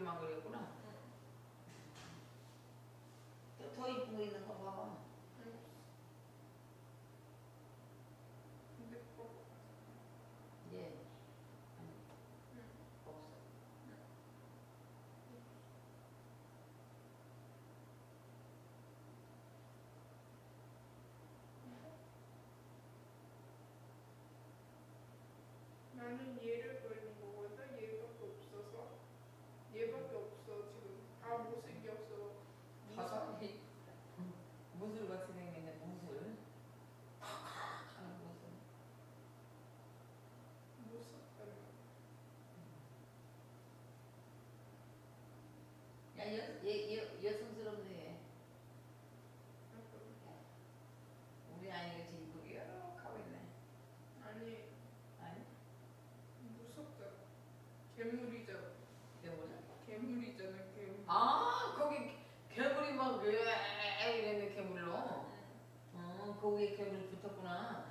얼굴만 그렸구나. 또 더 이쁜 거 있는 거 봐봐. 근데 뭐 예. 아니, 없어. 나는 얘를 그리는 거거든. 얘밖에 없어서. 얘밖에 없어 지금. 다 못생겼어. 봐봐. 무술 같이 생겼네, 무술. 하는 무술. 무섭다며. 야, 여성스럽네. 우리 아이가 지금 이쁘게 이렇게 하고 있네. 아니 아니? 무섭잖아. 괴물이잖아. 괴물이야? 괴물이잖아 괴물. 아, 거기 괴물이 막 이랬네, 괴물로. 거기에 괴물이 붙었구나.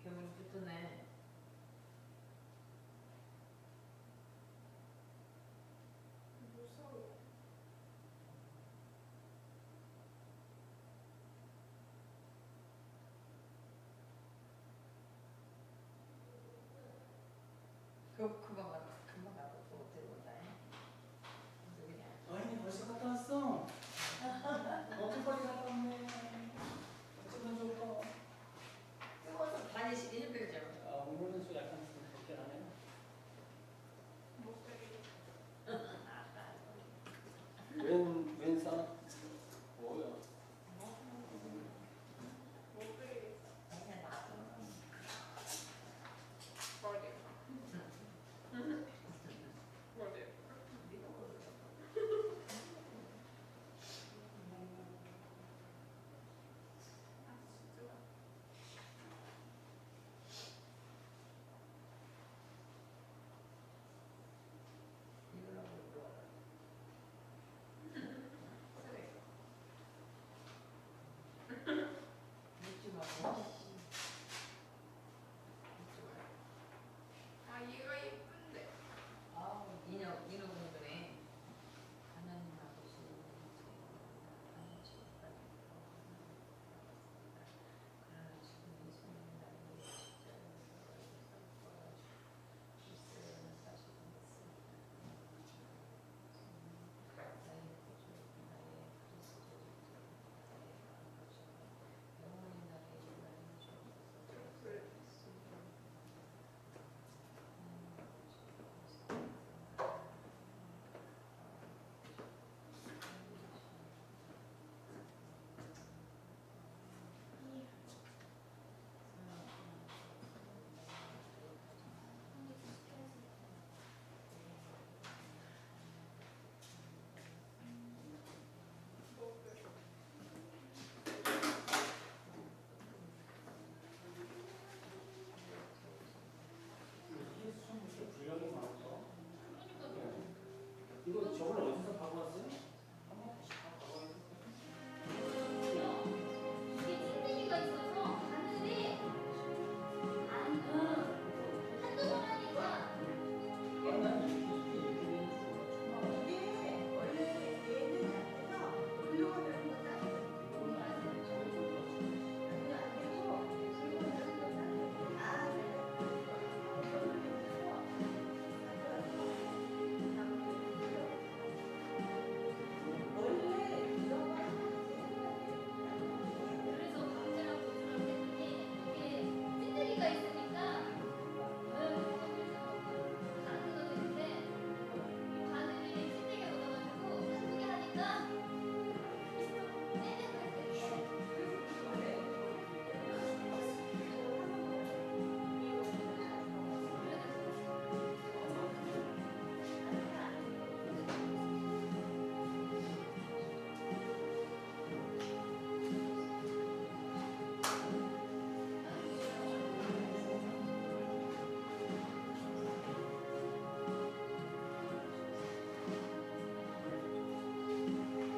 괴물이 붙었네. 무서워. 금방 가고 또 들어온다. 그냥. 아니 벌써 갔다 왔어? 엄청 빨리 갔다 왔네. 어쩌면 좋을까? 뜨거워서 다니시기 힘들죠. 아, 오늘은 좀 약간 그렇게 하네요. 못되게. 왼싸? 뭐야? 못되게. 그냥 놔둬. 버려. 버려. 아 진짜. 이걸로 먹어. 묻지 말고. 아 얘가 예쁜데. 아우, 인어공주네. 하나님 아버지, 그러나 지금 예수님 나를 십자가에 십자가에 사시는 것은 나의 구주, 나의 그리스도, 나의 아버지, 영원히 나를 인하여 주옵소서. 그래. 못되게. 이게 참 이렇게 분량이 많을까? 이거 저걸 어디서 가져왔어요? 한번 다시 다 가봐야 돼. 이게 찐득이가 있어서 하늘에 한두 번 하니까 옛날에 이렇게 되는 수가 처음 이게 원래 얘는 작아서 글로가 되는 거다. 그게 안 되고 글로가 되는 거다. 아, 원래 글로가 그래서 강제랑 조절을 했더니 이게 찐득이가 있으니까 가는거 되는데 이 바늘이 찐득이가 넣어가지고 한두개 하니까 떼내고 나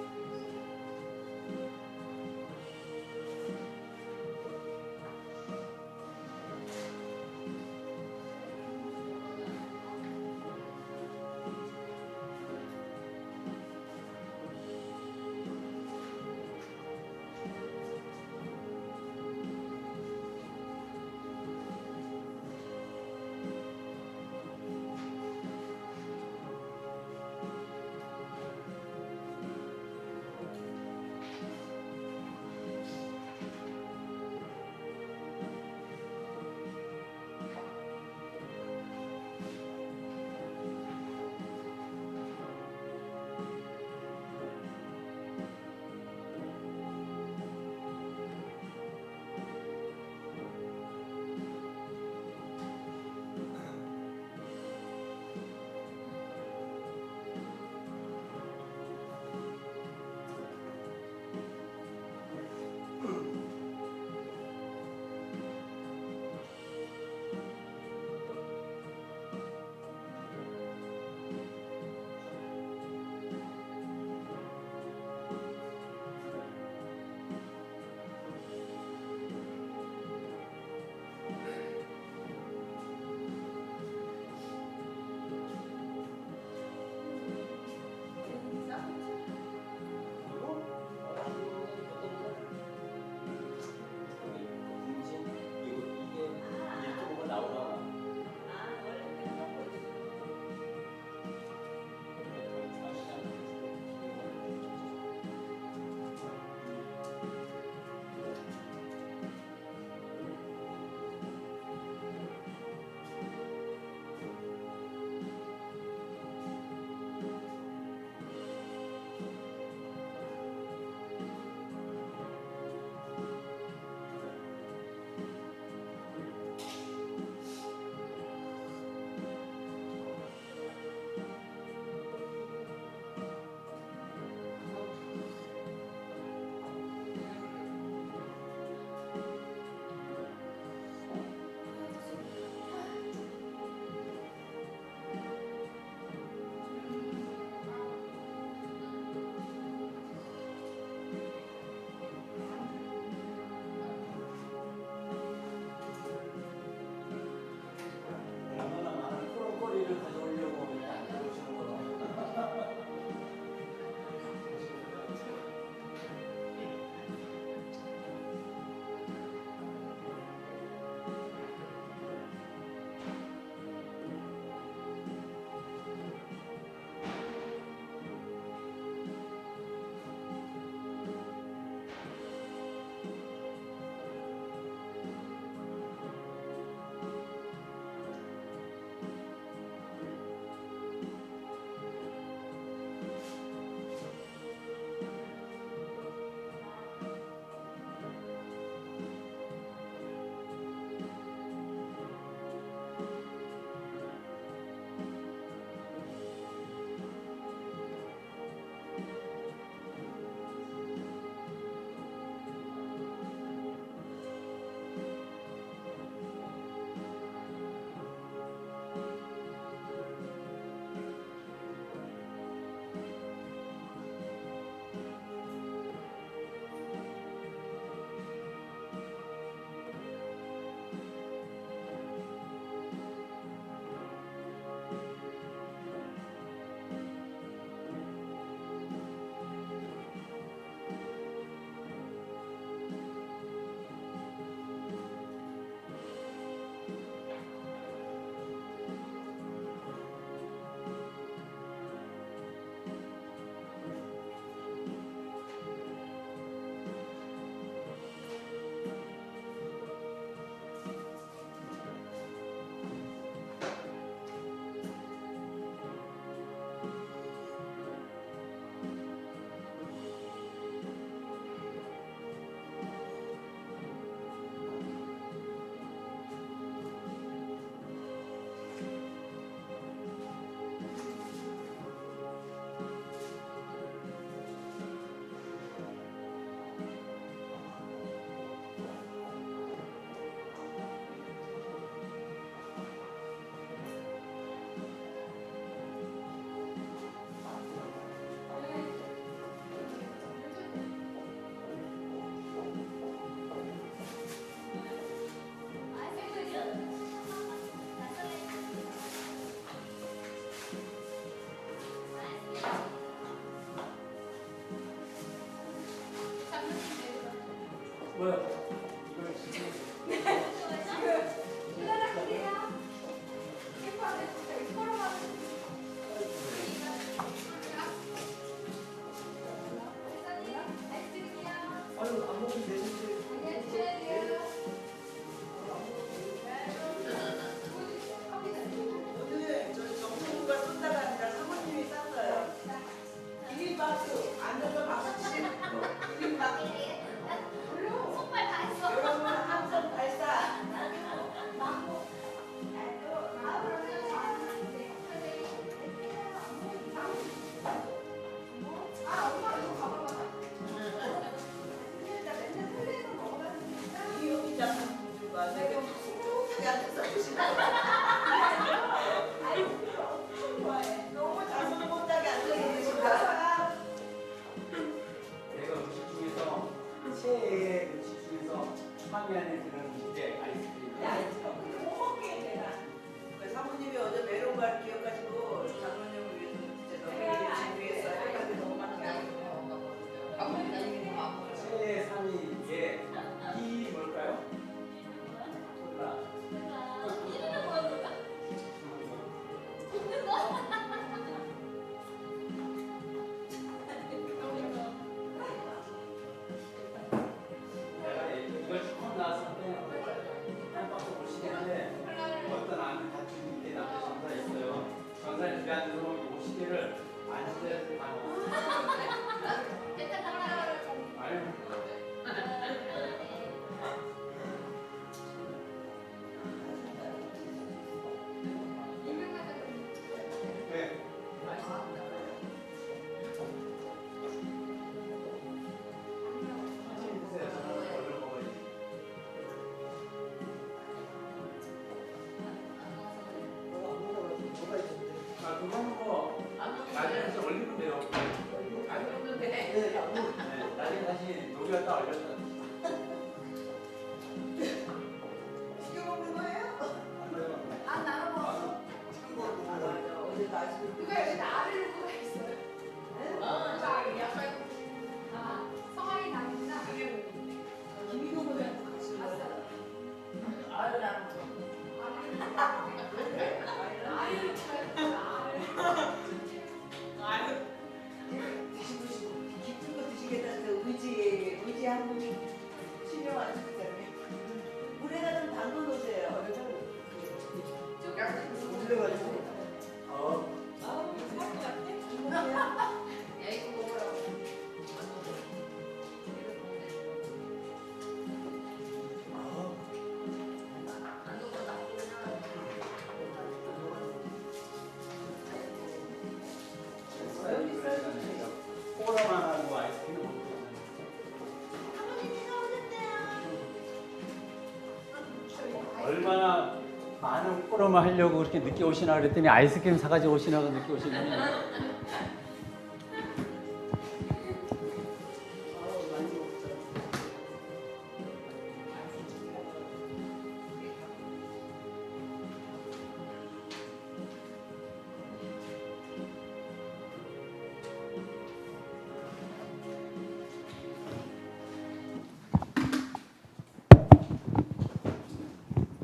아, 그거는 뭐 안 먹는데. 나중에 다시 올리면 돼요. 안 먹는데. 네, 나중에 다시 녹였다 올렸다. 시켜 먹는 거예요? 안 나눠 먹어. 맞아. 어제 맛있는. 그거 여기 나를 누가 있어요? 나 약간 아, 성함이 다르구나. 김이노보다 같이 봤어요. 아유 나는 아유, 깊은 거 드시겠다 해서 의지 한 분이 신청하셨잖아요. 물에다 좀 담궈 놓으세요. 올려가지고. 아우, 살것 같아? 야 이거 먹으라고. 안 먹어. 이거 먹는데. 안 먹어 코로나만 하고 아이스크림 먹고. 사모님이 나오셨대요. 얼마나 많은 포럼을 하려고 그렇게 늦게 오시나 그랬더니 아이스크림 사가지고 오시나가 늦게 오시더니 아우, 많이 먹죠.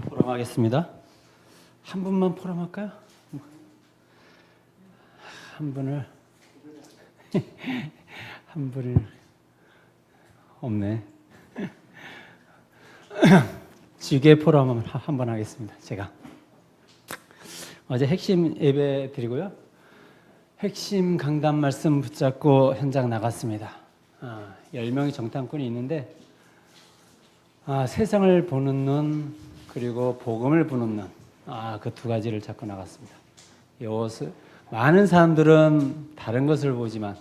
포럼하겠습니다. 한 분만 포럼할까요? 한 분을 한 분을 없네. 지게 포럼 한번 하겠습니다. 제가 어제 핵심 예배 드리고요. 핵심 강단 말씀 붙잡고 현장 나갔습니다. 10명의 정탐꾼이 있는데 세상을 보는 눈 그리고 복음을 보는 눈 그 두 가지를 잡고 나갔습니다. 많은 사람들은 다른 것을 보지만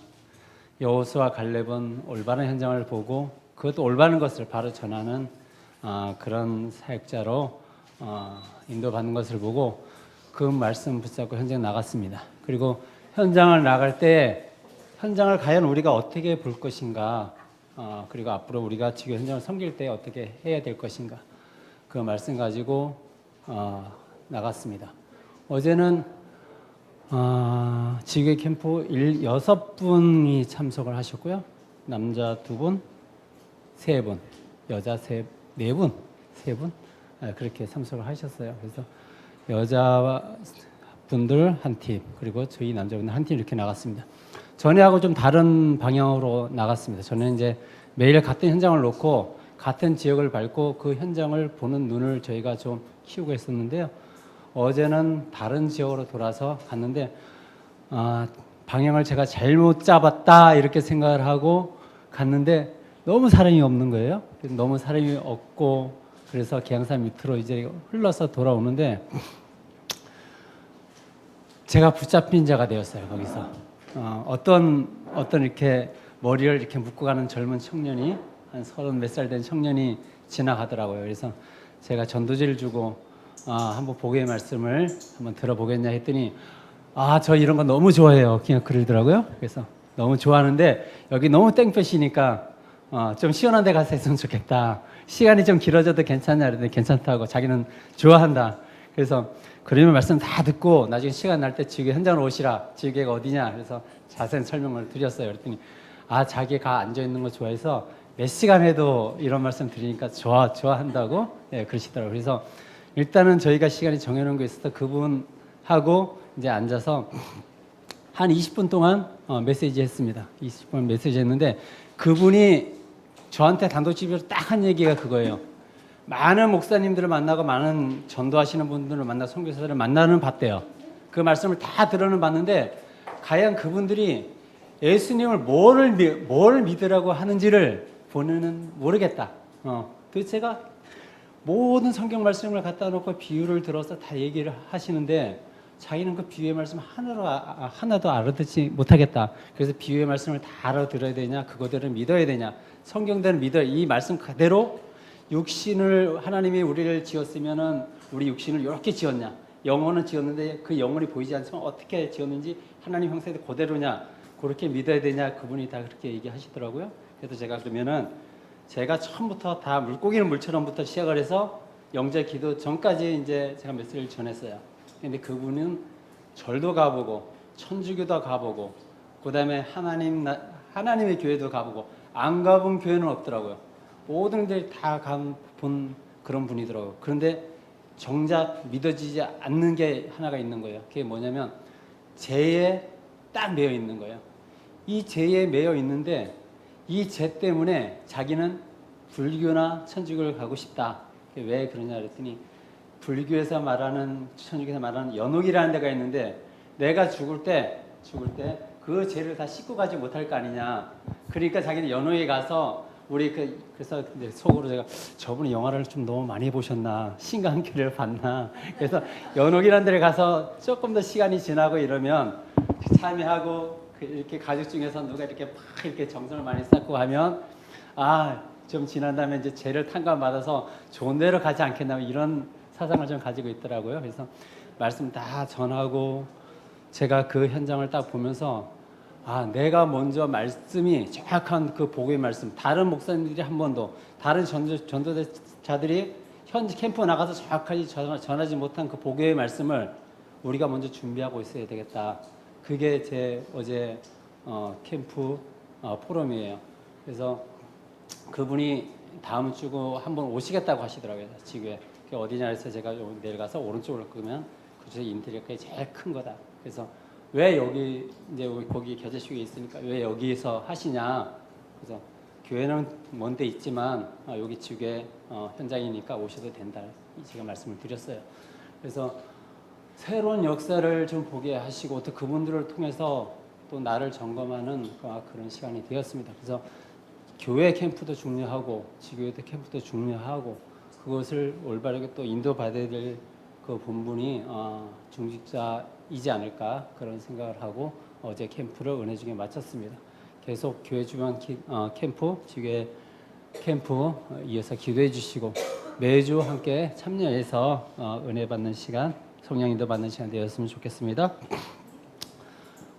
여호수아 갈렙은 올바른 현장을 보고 그것도 올바른 것을 바로 전하는 그런 사역자로 인도받는 것을 보고 그 말씀 붙잡고 현장 나갔습니다. 그리고 현장을 나갈 때 현장을 과연 우리가 어떻게 볼 것인가 그리고 앞으로 우리가 지금 현장을 섬길 때 어떻게 해야 될 것인가 그 말씀 가지고 나갔습니다. 어제는 지교 캠프 6분이 참석을 하셨고요. 남자 2분, 3분, 여자 4분, 3분 그렇게 참석을 하셨어요. 그래서 여자분들 한 팀, 그리고 저희 남자분들 한 팀 이렇게 나갔습니다. 전에하고 좀 다른 방향으로 나갔습니다. 저는 이제 매일 같은 현장을 놓고 같은 지역을 밟고 그 현장을 보는 눈을 저희가 좀 키우고 있었는데요. 어제는 다른 지역으로 돌아서 갔는데 방향을 제가 잘못 잡았다 이렇게 생각을 하고 갔는데 너무 사람이 없는 거예요. 너무 사람이 없고 그래서 계양산 밑으로 이제 흘러서 돌아오는데 제가 붙잡힌 자가 되었어요. 거기서 어떤 이렇게 머리를 이렇게 묶고 가는 젊은 청년이 한 30 몇 살 된 청년이 지나가더라고요. 그래서 제가 전도지를 주고 한번 복의 말씀을 한번 들어보겠냐 했더니 저 이런 거 너무 좋아해요. 그냥 그러더라고요. 그래서 너무 좋아하는데 여기 너무 땡볕이니까 좀 시원한 데 가서 했으면 좋겠다. 시간이 좀 길어져도 괜찮냐 그랬더니 괜찮다고 자기는 좋아한다. 그래서 그러면 말씀 다 듣고 나중에 시간 날 때 지휘 현장으로 오시라. 지휘계가 어디냐. 그래서 자세한 설명을 드렸어요. 그랬더니 자기가 앉아 있는 거 좋아해서 몇 시간 해도 이런 말씀 드리니까 좋아한다고 그러시더라고요. 그래서 일단은 저희가 시간이 정해놓은 게 있어서 그분하고 이제 앉아서 한 20분 동안 메시지 했습니다. 20분 메시지 했는데 그분이 저한테 단도직입적으로 딱 한 얘기가 그거예요. 많은 목사님들을 만나고 많은 전도하시는 분들을 만나고 선교사들을 만나는 봤대요. 그 말씀을 다 들어는 봤는데 과연 그분들이 예수님을 뭘 믿으라고 하는지를 보는 보르겠다. 도대체가 모든 성경 말씀을 갖다 놓고 비유를 들어서 다 얘기를 하시는데 자기는 그 비유의 말씀 하나도 알아듣지 못하겠다. 그래서 비유의 말씀을 다 알아들어야 되냐, 그거대로 믿어야 되냐, 성경대로 믿어야 이 말씀 그대로 육신을 하나님이 우리를 지었으면은 우리 육신을 이렇게 지었냐, 영혼은 지었는데 그 영혼이 보이지 않지만 어떻게 지었는지 하나님 형상이 그대로냐 그렇게 믿어야 되냐 그분이 다 그렇게 얘기하시더라고요. 그래서 제가 그러면은 제가 처음부터 다 물고기는 물처럼부터 시작을 해서 영적 기도 전까지 이제 제가 메시지를 전했어요. 근데 그분은 절도 가보고 천주교도 가보고 그다음에 하나님의 교회도 가보고 안 가본 교회는 없더라고요. 모든 데를 다 본 그런 분이더라고요. 그런데 정작 믿어지지 않는 게 하나가 있는 거예요. 그게 뭐냐면 죄에 딱 매여 있는 거예요. 이 죄에 매여 있는데 이 죄 때문에 자기는 불교나 천주교를 가고 싶다. 왜 그러냐 그랬더니 불교에서 말하는 천주교에서 말하는 연옥이라는 데가 있는데 내가 죽을 때 그 죄를 다 씻고 가지 못할 거 아니냐. 그러니까 자기는 연옥에 가서 그래서 속으로 제가 저분이 영화를 좀 너무 많이 보셨나 신강기를 봤나 그래서 연옥이라는 데를 가서 조금 더 시간이 지나고 이러면 참여하고 이렇게 가족 중에서 누가 이렇게 막 이렇게 정성을 많이 쌓고 하면 좀 지난 다음에 이제 죄를 탕감받아서 좋은 데로 가지 않겠나 이런 사상을 좀 가지고 있더라고요. 그래서 말씀 다 전하고 제가 그 현장을 딱 보면서 내가 먼저 말씀이 정확한 그 복음의 말씀 다른 목사님들이 한 번도 다른 전도자들이 현지 캠프 나가서 정확하게 전하지 못한 그 복음의 말씀을 우리가 먼저 준비하고 있어야 되겠다. 그게 제 어제 캠프 포럼이에요. 그래서 그분이 다음 주고 한번 오시겠다고 하시더라고요. 지구에. 어디냐 해서 제가 내려가서 오른쪽으로 끄면 그중에 인테리어가 제일 큰 거다. 그래서 왜 여기 이제 거기 겨제식에 있으니까 왜 여기서 하시냐. 그래서 교회는 먼 데 있지만 여기 지구에 현장이니까 오셔도 된다. 제가 말씀을 드렸어요. 그래서 새로운 역사를 좀 보게 하시고 또 그분들을 통해서 또 나를 점검하는 그런 시간이 되었습니다. 그래서 교회 캠프도 중요하고 지교회 캠프도 중요하고 그것을 올바르게 또 인도받아야 될 그 본분이 중직자이지 않을까 그런 생각을 하고 어제 캠프를 은혜 중에 마쳤습니다. 계속 교회 주변 캠프, 지교회 캠프 이어서 기도해 주시고 매주 함께 참여해서 은혜 받는 시간, 성령 인도 받는 시간 되었으면 좋겠습니다.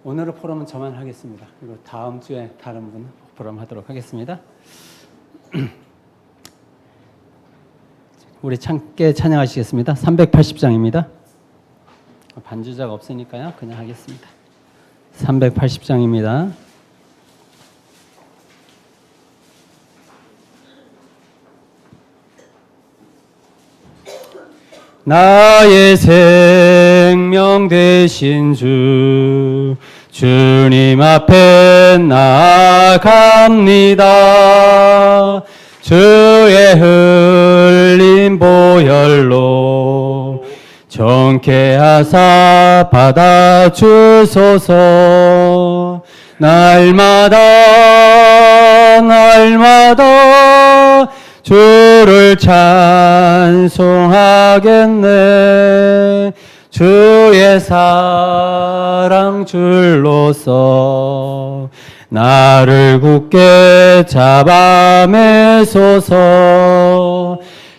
오늘의 포럼은 저만 하겠습니다. 그리고 다음 주에 다른 분 포럼 하도록 하겠습니다. 우리 함께 찬양하시겠습니다. 380장입니다. 반주자가 없으니까요. 그냥 하겠습니다. 380장입니다. 나의 생명 되신 주님 앞에 나아갑니다. 주의 흘린 보혈로 정케하사 받아주소서. 날마다 주를 찬송하겠네. 주의 사랑 줄로서 나를 굳게 잡아매소서.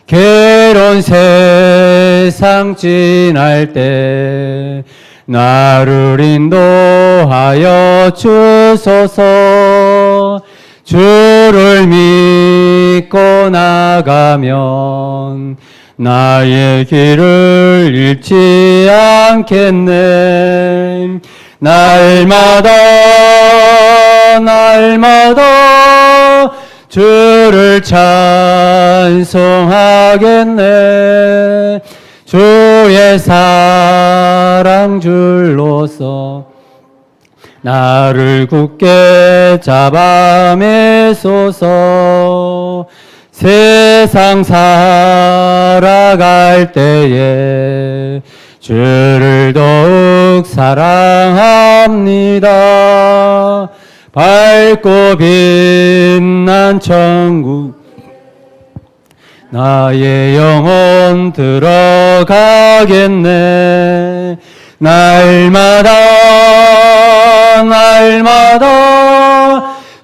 괴로운 세상 지날 때 나를 인도하여 주소서. 주를 믿고 나가면 나의 길을 잃지 않겠네. 날마다 주를 찬송하겠네. 주의 사랑 줄로서 나를 굳게 잡아매소서. 세상 살아갈 때에 주를 더욱 사랑합니다. 밝고 빛난 천국 나의 영혼 들어가겠네. 날마다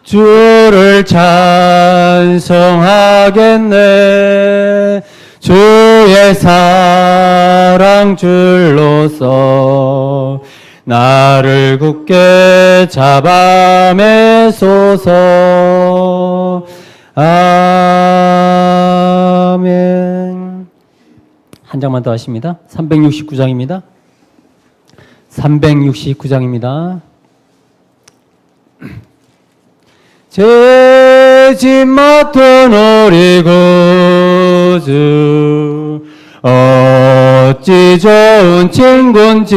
주를 찬송하겠네. 주의 사랑 줄로서 나를 굳게 잡아매소서. 아멘. 한 장만 더 하십니다. 369장입니다. 369장입니다. 죄짐 맡은 우리 구주 어찌 좋은 친구인지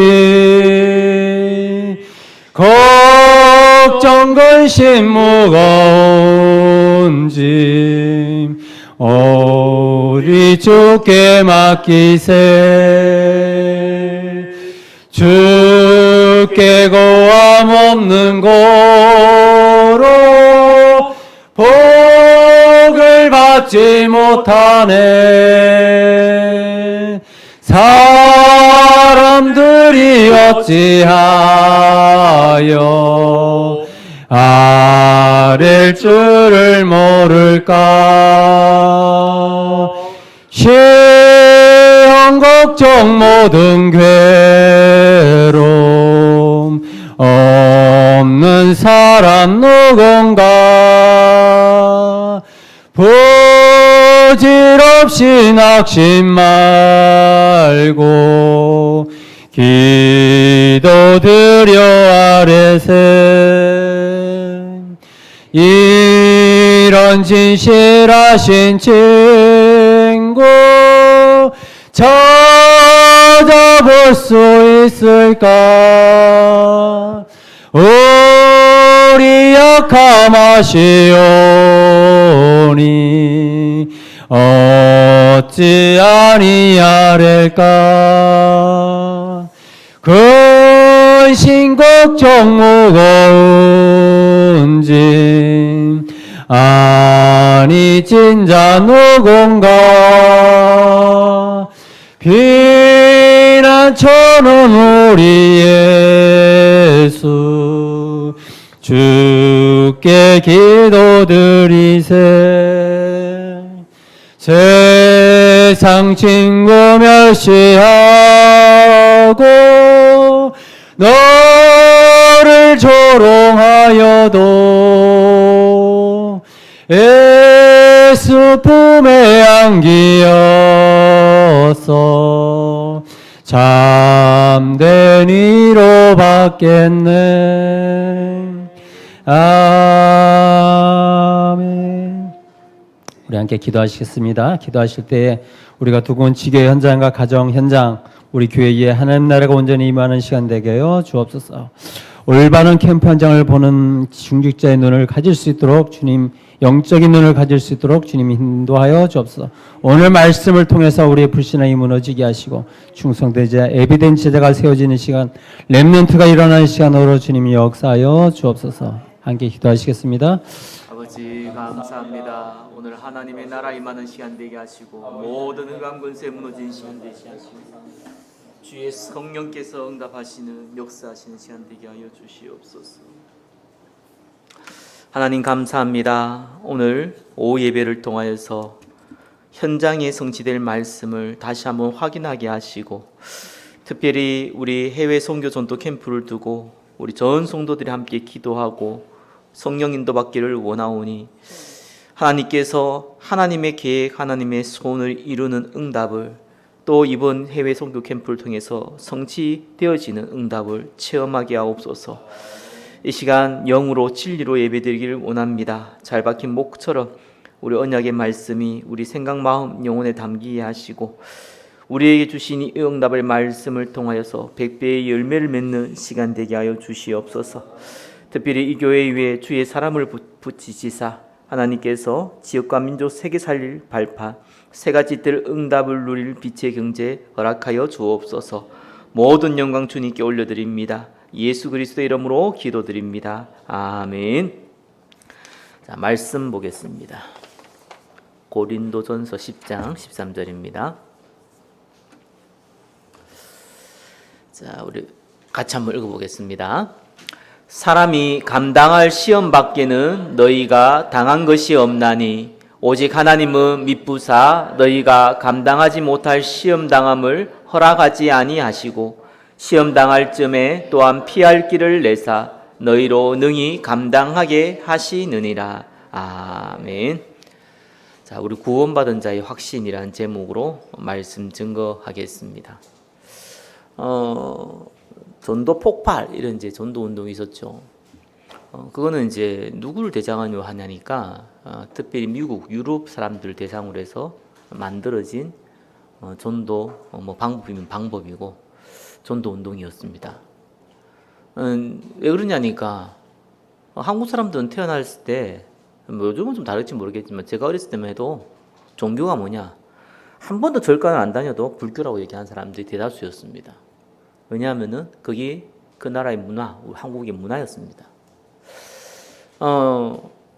걱정 근심 무거운 짐 우리 주께 맡기세. 주께 고함 없는 고로 복을 받지 못하네. 사람들이 어찌하여 아랠 줄을 모를까. 시험 걱정 모든 괴로움 없는 사람 누군가. 부질없이 낙심 말고 기도드려 아뢰세. 이런 진실하신 친구 찾아볼 수 있을까. 우리 약함 아시오니 어찌 아니하릴까. 근심 걱정 무거운 짐 아니 진짜 누군가. 피난처는 우리 예수 주께 기도드리세. 세상 친구 멸시하고 너를 조롱하여도 예수 품에 안기어서 참된 위로 받겠네. 아멘. 우리 함께 기도하시겠습니다. 기도하실 때에 우리가 두고 지교 현장과 가정 현장, 우리 교회에 하나님 나라가 온전히 임하는 시간 되게 하여 주옵소서. 올바른 캠프 현장을 보는 중직자의 눈을 가질 수 있도록 주님, 영적인 눈을 가질 수 있도록 주님이 인도하여 주옵소서. 오늘 말씀을 통해서 우리의 불신앙이 무너지게 하시고 충성되자 에비덴스 제자가 세워지는 시간, 렘넌트가 일어나는 시간으로 주님이 역사하여 주옵소서. 함께 기도하시겠습니다. 아버지 감사합니다. 오늘 하나님의 나라 임하는 시간 되게 하시고 모든 흑암 권세 무너진 시간 되게 하시고 주의 성령께서 응답하시는 역사하시는 시간 되게 하여 주시옵소서. 하나님 감사합니다. 오늘 오후 예배를 통하여서 현장에 성취될 말씀을 다시 한번 확인하게 하시고 특별히 우리 해외 선교 전도 캠프를 두고 우리 전 성도들이 함께 기도하고 성령 인도 받기를 원하오니 하나님께서 하나님의 계획, 하나님의 소원을 이루는 응답을 또 이번 해외 선교 캠프를 통해서 성취되어지는 응답을 체험하게 하옵소서. 이 시간 영으로 진리로 예배드리기를 원합니다. 잘 박힌 목처럼 우리 언약의 말씀이 우리 생각, 마음, 영혼에 담기게 하시고 우리에게 주신 이 응답의 말씀을 통하여서 100배의 열매를 맺는 시간 되게 하여 주시옵소서. 특별히 이 교회 위에 주의 사람을 붙이시사 하나님께서 지역과 민족 세계 살릴 발판 세 가지 뜰 응답을 누릴 빛의 경제 허락하여 주옵소서. 모든 영광 주님께 올려드립니다. 예수 그리스도의 이름으로 기도드립니다. 아멘. 자, 말씀 보겠습니다. 고린도전서 10장 13절입니다. 자, 우리 같이 한번 읽어보겠습니다. 사람이 감당할 시험 밖에는 너희가 당한 것이 없나니 오직 하나님은 미쁘사 너희가 감당하지 못할 시험 당함을 허락하지 아니하시고 시험 당할 쯤에 또한 피할 길을 내사 너희로 능히 감당하게 하시느니라. 아멘. 자, 우리 구원받은 자의 확신이라는 제목으로 말씀 증거하겠습니다. 전도 폭발 이런 이제 전도 운동이 있었죠. 그거는 이제 누구를 대상으로 하냐니까 특별히 미국, 유럽 사람들 대상으로 해서 만들어진 전도 뭐 방법이면 방법이고 전도 운동이었습니다. 왜 그러냐니까 한국 사람들은 태어났을 때 뭐 요즘은 좀 다를지 모르겠지만 제가 어렸을 때만 해도 종교가 뭐냐 한 번도 절간을 안 다녀도 불교라고 얘기하는 사람들이 대다수였습니다. 왜냐하면은 그게 그 나라의 문화, 한국의 문화였습니다.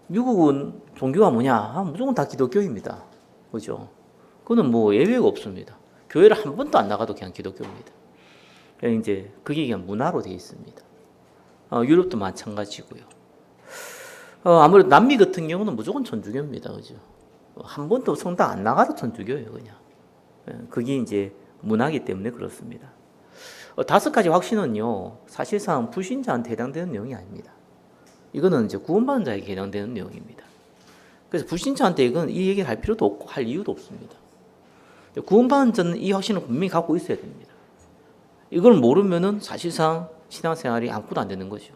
미국은 종교가 뭐냐? 무조건 다 기독교입니다. 그죠? 그거는 뭐 예외가 없습니다. 교회를 한 번도 안 나가도 그냥 기독교입니다. 그냥 이제 그게 그냥 문화로 되어 있습니다. 유럽도 마찬가지고요. 아무래도 남미 같은 경우는 무조건 천주교입니다. 그죠? 한 번도 성당 안 나가도 천주교예요, 그냥. 그게 이제 문화이기 때문에 그렇습니다. 5가지 확신은요, 사실상 불신자한테 해당되는 내용이 아닙니다. 이거는 이제 구원받은 자에게 해당되는 내용입니다. 그래서 불신자한테 이건 이 얘기를 할 필요도 없고 할 이유도 없습니다. 구원받은 자는 이 확신을 분명히 갖고 있어야 됩니다. 이걸 모르면은 사실상 신앙생활이 아무것도 안 되는 거죠.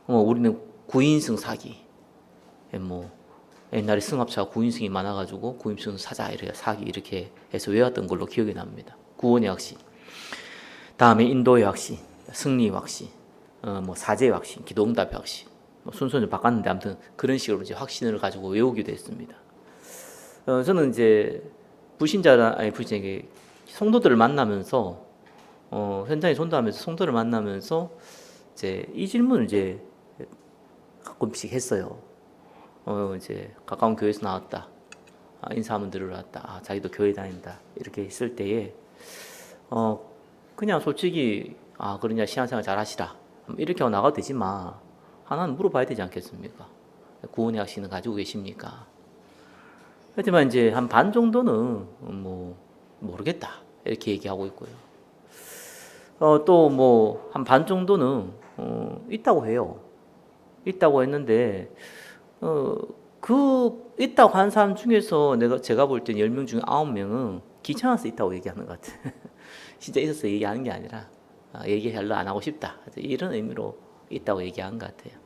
우리는 구인승 사기, 뭐 옛날에 승합차가 구인승이 많아가지고 구인승 사자 이렇게 사기 이렇게 해서 외웠던 걸로 기억이 납니다. 구원의 확신. 다음에 인도의 확신, 승리의 확신, 뭐 사제의 확신, 기도응답의 확신. 뭐 순서는 바꿨는데 아무튼 그런 식으로 이제 확신을 가지고 외우기도 했습니다. 저는 이제 불신자에게 성도들을 만나면서 현장에 전도하면서 성도를 만나면서 이제 이 질문을 이제 가끔씩 했어요. 이제 가까운 교회에서 나왔다. 인사 한번 들으러 왔다. 자기도 교회 다닌다. 이렇게 했을 때에 그냥 솔직히 그러냐 신앙생활 잘 하시라. 이렇게 하고 나가도 되지만 하나는 물어봐야 되지 않겠습니까? 구원의 확신을 가지고 계십니까? 하지만 이제 한 반 정도는 뭐 모르겠다. 이렇게 얘기하고 있고요. 또 뭐 한 반 정도는 있다고 해요. 있다고 했는데 그 있다고 하는 사람 중에서 제가 볼 땐 10명 중에 9명은 귀찮아서 있다고 얘기하는 것 같아요. 진짜 있어서 얘기하는 게 아니라 얘기 별로 안 하고 싶다. 이런 의미로 있다고 얘기한 것 같아요.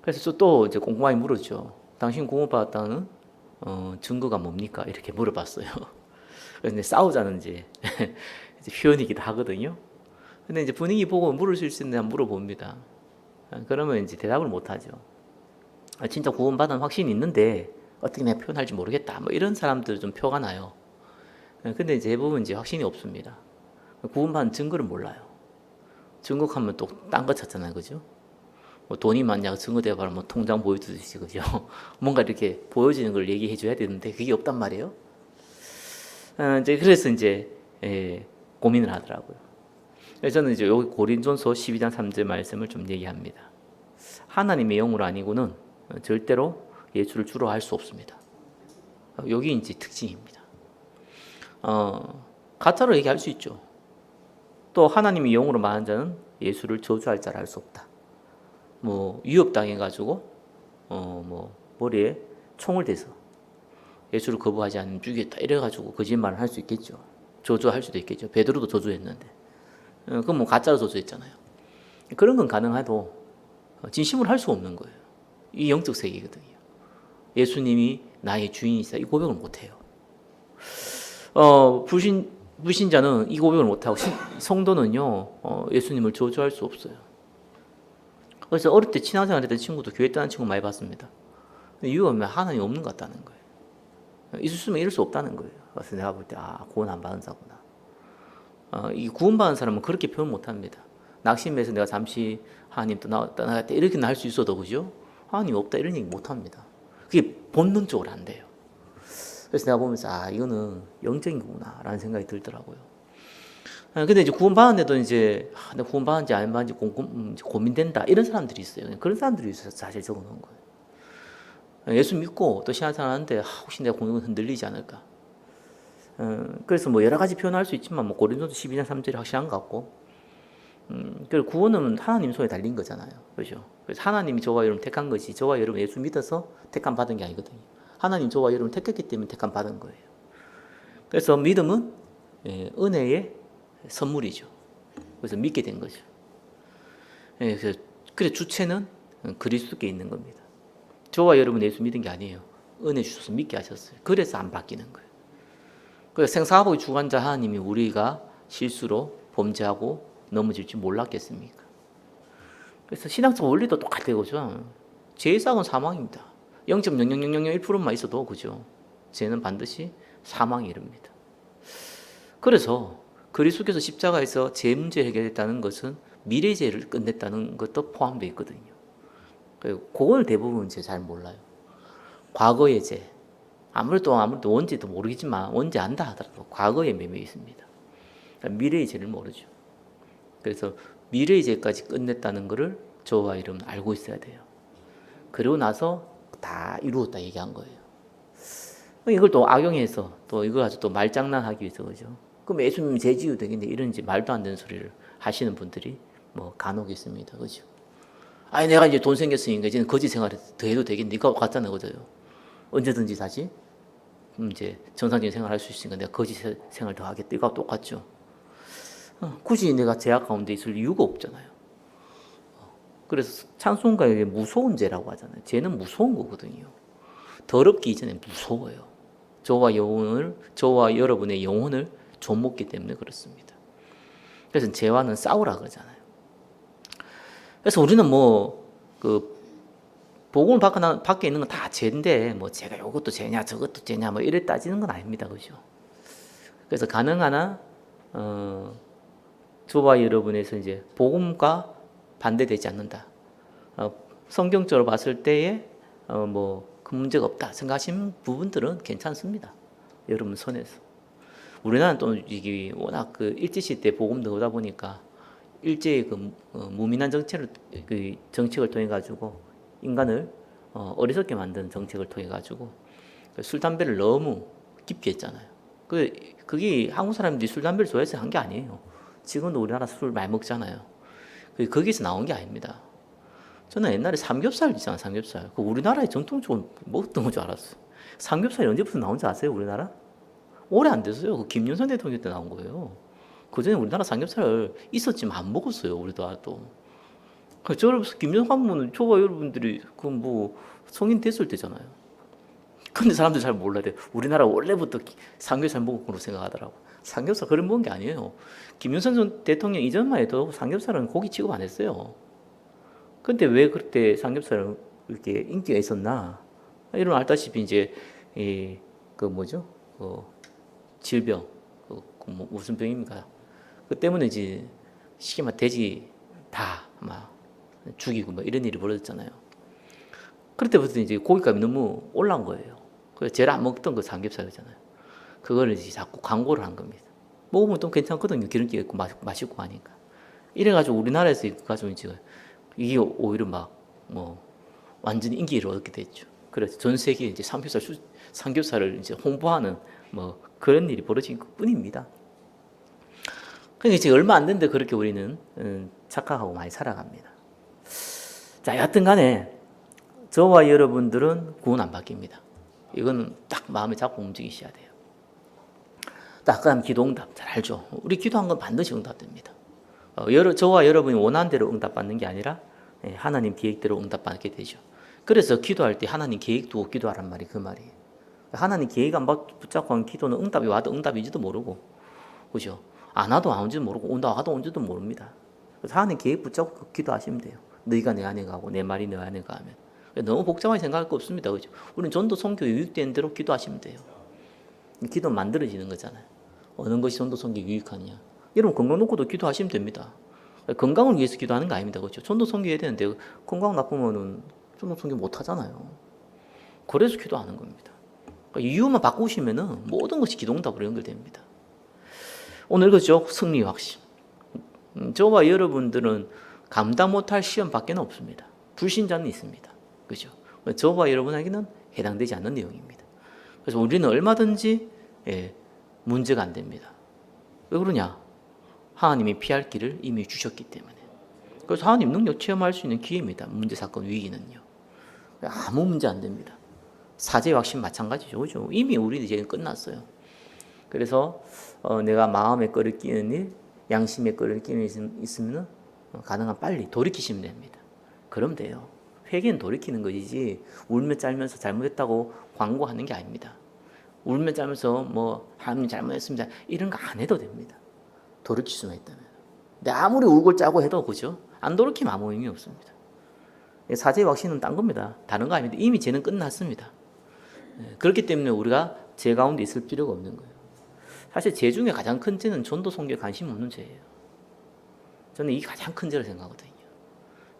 그래서 또 이제 꼼꼼하게 물었죠. 당신 구원받았다는 증거가 뭡니까? 이렇게 물어봤어요. 그래서 이제 싸우자는 이제 표현이기도 하거든요. 근데 이제 분위기 보고 물을 수 있는데 한번 물어봅니다. 그러면 이제 대답을 못 하죠. 진짜 구원받은 확신이 있는데 어떻게 내가 표현할지 모르겠다. 뭐 이런 사람들 좀 표가 나요. 근데 이제 대부분 이제 확신이 없습니다. 구원받은 증거를 몰라요. 증거하면 또 딴 거 찾잖아요, 그죠? 뭐 돈이 많냐고 증거 대봐라, 뭐 통장 보여주듯이, 그죠? 뭔가 이렇게 보여지는 걸 얘기해줘야 되는데 그게 없단 말이에요. 이제 그래서 이제 고민을 하더라고요. 그래서 저는 이제 여기 고린전서 12장 3절 말씀을 좀 얘기합니다. 하나님의 영으로 아니고는 절대로 예수를 주로 할 수 없습니다. 여기 이제 특징입니다. 가짜로 얘기할 수 있죠. 또 하나님의 영으로 말하는 자는 예수를 저주할 자를 할 수 없다. 뭐 위협당해가지고 뭐 머리에 총을 대서 예수를 거부하지 않으면 죽이겠다 이래가지고 거짓말을 할 수 있겠죠. 저주할 수도 있겠죠. 베드로도 저주했는데 그건 뭐 가짜로 저주했잖아요. 그런 건 가능해도 진심으로 할 수 없는 거예요. 이 영적 세계거든요. 예수님이 나의 주인이시다 이 고백을 못해요. 불신자는 이 고백을 못하고 성도는요 예수님을 저주할 수 없어요. 그래서 어릴 때 신앙생활 했던 친구도 교회 떠난 친구 많이 봤습니다. 이유가 뭐냐면 하나님이 없는 것 같다는 거예요. 있었으면 이럴 수 없다는 거예요. 그래서 내가 볼 때 구원 안 받은 자구나. 이 구원받은 사람은 그렇게 표현 못합니다. 낙심해서 내가 잠시 하나님 떠나갔다 이렇게는 할 수 있어도 그죠? 하나님 없다 이런 얘기 못합니다. 그게 본능적으로 안 돼요. 그래서 내가 보면서 이거는 영적인 거구나 라는 생각이 들더라고요. 근데 이제 구원받았는데도 이제 내가 구원받았는지 안 받았는지 고민된다 이런 사람들이 있어요. 그런 사람들이 있어서 사실 적어놓은 거예요. 예수 믿고 또 신앙생활 하는데 혹시 내가 공동은 흔들리지 않을까. 그래서 뭐 여러 가지 표현할 수 있지만 뭐 고린도서 12장 3절이 확실한 것 같고, 그리고 구원은 하나님 손에 달린 거잖아요. 그렇죠? 그래서 하나님이 저와 여러분 택한 것이 저와 여러분 예수 믿어서 택함 받은 게 아니거든요. 하나님 저와 여러분 택했기 때문에 택함 받은 거예요. 그래서 믿음은 은혜의 선물이죠. 그래서 믿게 된 거죠. 그래서 주체는 그리스도께 있는 겁니다. 저와 여러분 예수 믿은 게 아니에요. 은혜 주셔서 믿게 하셨어요. 그래서 안 바뀌는 거예요. 그래서 생사하복의 주관자 하나님이 우리가 실수로 범죄하고 넘어질 줄 몰랐겠습니까? 그래서 신앙적 원리도 똑같아요. 그죠? 죄의 삭은 사망입니다. 0.00001%만 있어도 그죠? 죄는 반드시 사망에 이릅니다. 그래서 그리스도께서 십자가에서 죄 문제 해결했다는 것은 미래의 죄를 끝냈다는 것도 포함되어 있거든요. 그걸 대부분 잘 몰라요. 과거의 죄, 아무래도 원죄도 모르겠지만 원죄 안다 하더라도 과거에 매매 있습니다. 그러니까 미래의 죄를 모르죠. 그래서 미래의 죄까지 끝냈다는 것을 저와 여러분 알고 있어야 돼요. 그리고 나서 다 이루었다 얘기한 거예요. 이걸 또 악용해서 또 이걸 가지고 또 말장난하기 위해서 그죠? 그럼 예수님 죄 지어도 되겠네 이런 말도 안 되는 소리를 하시는 분들이 뭐 간혹 있습니다. 그죠? 아니 내가 이제 돈 생겼으니까 이제는 거짓 생활을 더 해도 되겠네. 이거 같잖아요. 그죠? 언제든지 다시 이제 정상적인 생활을 할 수 있으니까 내가 거짓 생활 더 하겠다. 이거 똑같죠. 굳이 내가 죄악 가운데 있을 이유가 없잖아요. 그래서 찬송가에 무서운 죄라고 하잖아요. 죄는 무서운 거거든요. 더럽기 이전에 무서워요. 저와 여러분의 영혼을 좀먹기 때문에 그렇습니다. 그래서 죄와는 싸우라 그러잖아요. 그래서 우리는 복음을 밖에 있는 건 다 죄인데 제가 이것도 죄냐 저것도 죄냐 이래 따지는 건 아닙니다. 그죠? 그래서 가능한 한 저와 여러분에서 이제 복음과 반대되지 않는다. 성경적으로 봤을 때에 그 문제가 없다 생각하시는 부분들은 괜찮습니다. 여러분 선에서. 우리나라는 또 이게 워낙 일제시대 복음도 오다 보니까 일제의 무민한 정책을 통해 가지고 인간을 어리석게 만드는 정책을 통해 가지고 술 담배를 너무 깊게 했잖아요. 그게 한국 사람들이 술 담배를 좋아해서 한 게 아니에요. 지금도 우리나라 술 많이 먹잖아요. 거기서 나온 게 아닙니다. 저는 옛날에 삼겹살 있잖아요. 삼겹살. 우리나라의 전통적으로 먹었던 줄 알았어요. 삼겹살이 언제부터 나온 줄 아세요? 우리나라? 오래 안 됐어요. 김윤선 대통령 때 나온 거예요. 그전에 우리나라 삼겹살 있었지만 안 먹었어요. 우리나라도. 김윤선 하면 저와 여러분들이 성인 됐을 때잖아요. 근데 사람들 잘 몰라야 돼. 우리나라 원래부터 삼겹살 먹은 걸로 생각하더라고. 삼겹살 그런 먹은 게 아니에요. 김윤선 전 대통령 이전만 해도 삼겹살은 고기 취급 안 했어요. 근데 왜 그때 삼겹살은 이렇게 인기가 있었나? 여러분 알다시피 이제 질병, 무슨 병입니까? 그 때문에 이제 쉽게 말 돼지 다 죽이고 이런 일이 벌어졌잖아요. 그때부터 이제 고기값이 너무 올라온 거예요. 그래서 제일 안 먹던 그 삼겹살이잖아요. 그거를 이제 자꾸 광고를 한 겁니다. 먹으면 또 괜찮거든요. 기름기가 있고 맛있고 하니까. 이래가지고 우리나라에서 가지고 이제 이게 오히려 완전히 인기를 얻게 됐죠. 그래서 전 세계에 이제 삼겹살을 이제 홍보하는 그런 일이 벌어진 것 뿐입니다. 그러니까 이제 얼마 안 됐는데 그렇게 우리는 착각하고 많이 살아갑니다. 자, 여하튼 간에 저와 여러분들은 구원 안 바뀝니다. 이거는 딱 마음에 잡고 움직이셔야 돼요. 그다음 기도응답 잘 알죠? 우리 기도한 건 반드시 응답됩니다. 저와 여러분이 원하는 대로 응답받는 게 아니라 하나님 계획대로 응답받게 되죠. 그래서 기도할 때 하나님 계획 두고 기도하란 말이 그 말이에요. 하나님 계획 안 붙잡고 한 기도는 응답이 와도 응답인지도 모르고, 그죠? 안 와도 안 온지도 모르고 온다 와도 온지도 모릅니다. 그래서 하나님 계획 붙잡고 기도하시면 돼요. 너희가 내 안에 가고 내 말이 너 안에 가면. 너무 복잡하게 생각할 거 없습니다. 그죠? 우리는 전도 선교 유익되는 대로 기도하시면 돼요. 기도 만들어지는 거잖아요. 어느 것이 전도 선교 유익하냐. 여러분 건강 놓고도 기도하시면 됩니다. 건강을 위해서 기도하는 거 아닙니다. 그렇죠? 전도 선교해야 되는데 건강 나쁘면은 전도 선교 못 하잖아요. 그래서 기도하는 겁니다. 그러니까 이유만 바꾸시면은 모든 것이 기도응답으로 연결됩니다. 오늘 그죠? 승리 확신. 저와 여러분들은 감당 못할 시험 밖에는 없습니다. 불신자는 있습니다. 그죠? 저와 여러분에게는 해당되지 않는 내용입니다. 그래서 우리는 얼마든지 문제가 안 됩니다. 왜 그러냐? 하나님이 피할 길을 이미 주셨기 때문에. 그래서 하나님 능력 체험할 수 있는 기회입니다. 문제, 사건, 위기는요. 아무 문제 안 됩니다. 사제 확신 마찬가지죠. 그죠? 이미 우리 이제 끝났어요. 그래서 내가 마음에 끓을 끼는 일, 양심에 끓을 끼는 일 있으면 가능한 빨리 돌이키시면 됩니다. 그럼 돼요. 회개는 돌이키는 것이지 울며 짤면서 잘못했다고 광고하는 게 아닙니다. 울며 짤면서 뭐 하나님 잘못했습니다 이런 거 안 해도 됩니다. 돌이킬 수만 있다면. 근데 아무리 울고 짜고 해도 그죠? 안 돌이키면 아무 의미 없습니다. 사제의 확신은 딴 겁니다. 다른 거 아닙니다. 이미 죄는 끝났습니다. 그렇기 때문에 우리가 죄 가운데 있을 필요가 없는 거예요. 사실 죄 중에 가장 큰 죄는 전도 선교에 관심 없는 죄예요. 저는 이게 가장 큰 죄를 생각하거든요.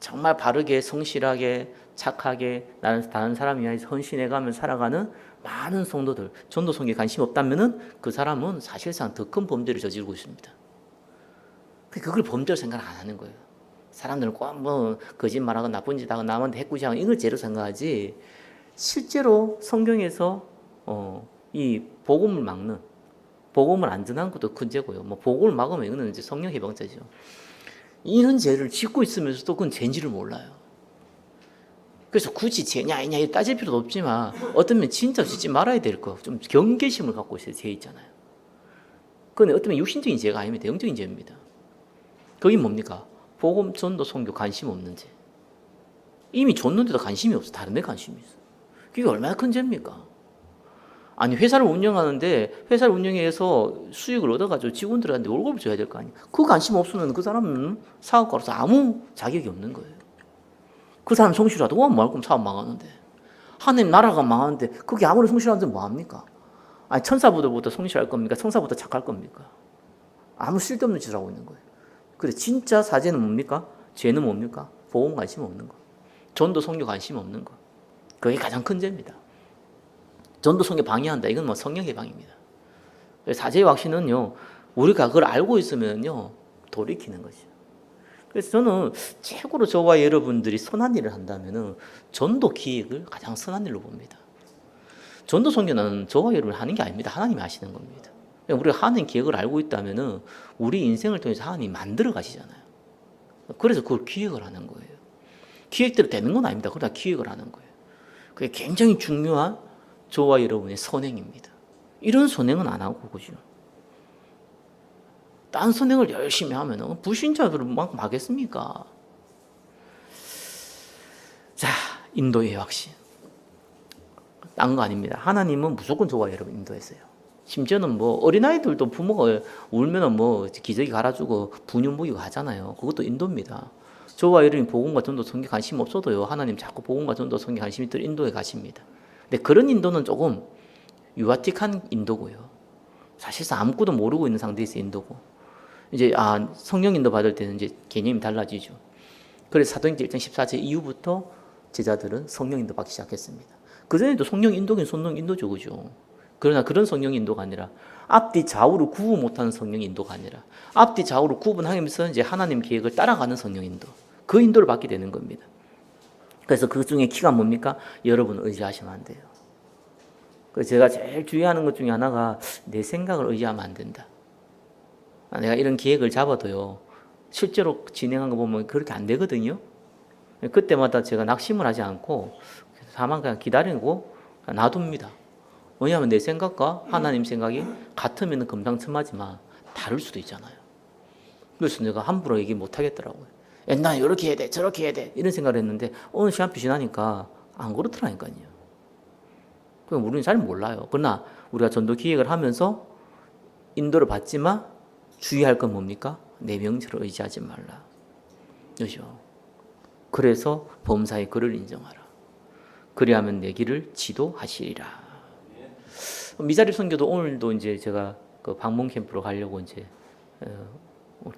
정말 바르게 성실하게 착하게 나는 다른 사람 위하여 헌신해가며 살아가는 많은 성도들 전도 선교에 관심 없다면은 그 사람은 사실상 더 큰 범죄를 저지르고 있습니다. 그걸 범죄로 생각 안 하는 거예요. 사람들은 꼭 뭐 거짓말하고 나쁜 짓 하고 남한테 해꾸지하고 이걸 죄로 생각하지 실제로 성경에서 이 복음을 막는 복음을 안 전하는 것도 큰 죄고요. 뭐 복음을 막으면 이거는 이제 성령 해방죄죠. 이런 죄를 짓고 있으면서도 그건 죄인지를 몰라요. 그래서 굳이 죄냐 아니냐 따질 필요도 없지만 어떤 면 진짜 짓지 말아야 될 거 좀 경계심을 갖고 있어요. 죄 있잖아요. 그건 어떤 면 육신적인 죄가 아닙니다. 영적인 죄입니다. 그게 뭡니까? 복음, 전도, 선교 관심 없는 죄. 이미 줬는데도 관심이 없어. 다른 데 관심이 있어. 그게 얼마나 큰 죄입니까? 아니 회사를 운영하는데 회사를 운영해서 수익을 얻어가지고 직원들한테 월급을 줘야 될 거 아니에요. 그 관심 없으면 그 사람은 사업가로서 아무 자격이 없는 거예요. 그 사람 성실하다고 하면 말 거면 사업 망하는데 하나님 나라가 망하는데 그게 아무리 성실한데 뭐합니까? 아니 천사보다보다 성실할 겁니까? 천사보다 착할 겁니까? 아무 쓸데없는 짓을 하고 있는 거예요. 그래 진짜 사제는 뭡니까? 죄는 뭡니까? 보험 관심 없는 거. 전도 선교 관심 없는 거. 그게 가장 큰 죄입니다. 전도 선교 방해한다. 이건 뭐 성령의 방입니다. 사제의 확신은요. 우리가 그걸 알고 있으면요. 돌이키는 것이죠. 그래서 저는 최고로 저와 여러분들이 선한 일을 한다면은 전도 기획을 가장 선한 일로 봅니다. 전도 선교는 저와 여러분이 하는 게 아닙니다. 하나님이 하시는 겁니다. 우리가 하나님 계획을 알고 있다면은 우리 인생을 통해서 하나님이 만들어 가시잖아요. 그래서 그걸 기획을 하는 거예요. 기획대로 되는 건 아닙니다. 그러나 기획을 하는 거예요. 그게 굉장히 중요한 저와 여러분의 선행입니다. 이런 선행은 안 하고 그죠. 딴 선행을 열심히 하면 불신자들은 막 하겠습니까? 자, 인도의 확신. 딴 거 아닙니다. 하나님은 무조건 저와 여러분 인도했어요. 심지어는 뭐 어린아이들도 부모가 울면은 뭐 기저귀 갈아주고 분유 먹이고 하잖아요. 그것도 인도입니다. 저와 여러분이 복음과 전도 선교 관심 없어도요. 하나님 자꾸 복음과 전도 선교 관심이 들 인도에 가십니다. 근데 그런 인도는 조금 유아틱한 인도고요. 사실상 아무것도 모르고 있는 상태에서 인도고. 이제 성령 인도 받을 때는 이제 개념이 달라지죠. 그래서 사도행전 1장 14절 이후부터 제자들은 성령 인도 받기 시작했습니다. 그전에도 성령 인도긴 성령 인도죠. 그죠? 그러나 그런 성령 인도가 아니라 앞뒤 좌우로 구분 못하는 성령 인도가 아니라 앞뒤 좌우로 구분하면서 이제 하나님 계획을 따라가는 성령 인도. 그 인도를 받게 되는 겁니다. 그래서 그 중에 키가 뭡니까? 여러분 의지하시면 안 돼요. 그래서 제가 제일 주의하는 것 중에 하나가 내 생각을 의지하면 안 된다. 내가 이런 계획을 잡아도요. 실제로 진행한 거 보면 그렇게 안 되거든요. 그때마다 제가 낙심을 하지 않고 다만 그냥 기다리고 놔둡니다. 왜냐하면 내 생각과 하나님 생각이 같으면 금상첨화지만 다를 수도 있잖아요. 그래서 내가 함부로 얘기 못 하겠더라고요. 난 이렇게 해야 돼, 저렇게 해야 돼 이런 생각을 했는데 어느 시간표 지나니까 안 그렇더라니까요. 그럼 우리는 잘 몰라요. 그러나 우리가 전도 기획을 하면서 인도를 받지만 주의할 건 뭡니까? 내 명철을 의지하지 말라. 그렇죠? 그래서 범사의 그를 인정하라. 그리하면 내 길을 지도하시리라. 미자립 선교도 오늘도 이제 제가 그 방문 캠프로 가려고 이제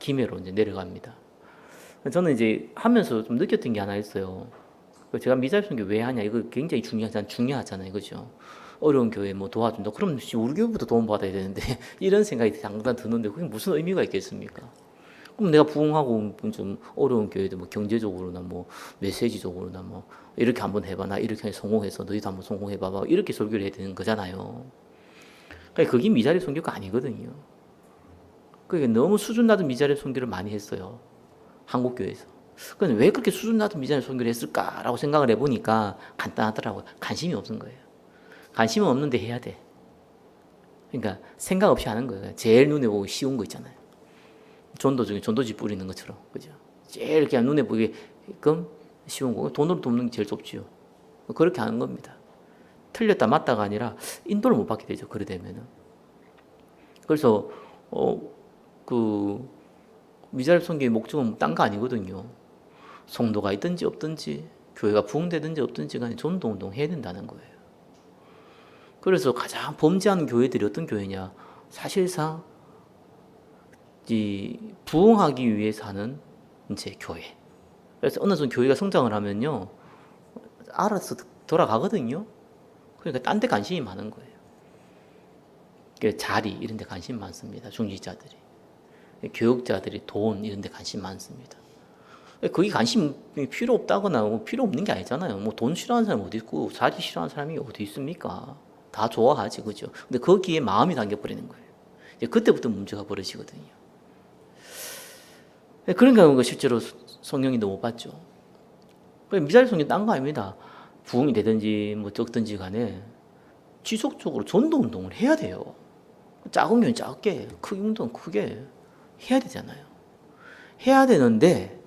김해로 이제 내려갑니다. 저는 이제 하면서 좀 느꼈던 게 하나 있어요. 제가 미자립 선교 왜 하냐? 이거 굉장히 중요하잖아요, 그죠? 어려운 교회 뭐 도와준다. 그럼 우리 교회부터 도움 받아야 되는데 이런 생각이 당장 드는데 그게 무슨 의미가 있겠습니까? 그럼 내가 부흥하고 좀 어려운 교회들 뭐 경제적으로나 뭐 메시지적으로나 뭐 이렇게 한번 해봐. 나 이렇게 성공해서 너희도 한번 성공해봐봐. 이렇게 설교를 해야 되는 거잖아요. 그러니까 그게 미자립 선교가 아니거든요. 그러니까 너무 수준 낮은 미자립 선교를 많이 했어요. 한국 교회에서. 그럼 왜 그렇게 수준 낮은 미자립 선교를 했을까라고 생각을 해보니까 간단하더라고요. 관심이 없는 거예요. 관심은 없는데 해야 돼. 그러니까 생각 없이 하는 거예요. 제일 눈에 보기 쉬운 거 있잖아요. 전도 중에 전도지 뿌리는 것처럼, 그죠? 제일 그냥 눈에 보기끔 쉬운 거. 돈으로 돕는 게 제일 좁지요. 그렇게 하는 겁니다. 틀렸다 맞다가 아니라 인도를 못 받게 되죠. 그래 되면은. 그래서 그 미자립 선교의 목적은 딴 거 아니거든요. 성도가 있든지 없든지, 교회가 부흥되든지 없든지 간에 전도 운동 해야 된다는 거예요. 그래서 가장 범죄하는 교회들이 어떤 교회냐? 사실상 이 부흥하기 위해서 하는 이제 교회. 그래서 어느 정도 교회가 성장을 하면요, 알아서 돌아가거든요. 그러니까 딴 데 관심이 많은 거예요. 그러니까 자리 이런 데 관심 많습니다. 중직자들이. 교육자들이 돈 이런 데 관심 많습니다. 거기 관심이 필요 없다거나 뭐 필요 없는 게 아니잖아요. 뭐 돈 싫어하는 사람이 어디 있고 자리 싫어하는 사람이 어디 있습니까? 다 좋아하지, 그죠? 근데 거기에 마음이 담겨버리는 거예요. 이제 그때부터 문제가 벌어지거든요. 그러니까 실제로 성령님도 못 받죠. 미자립 성령 딴 거 아닙니다. 부흥이 되든지 뭐 적든지 간에 지속적으로 전도 운동을 해야 돼요. 작은 교회는 작게, 큰 운동은 크게 해야 되잖아요. 해야 되는데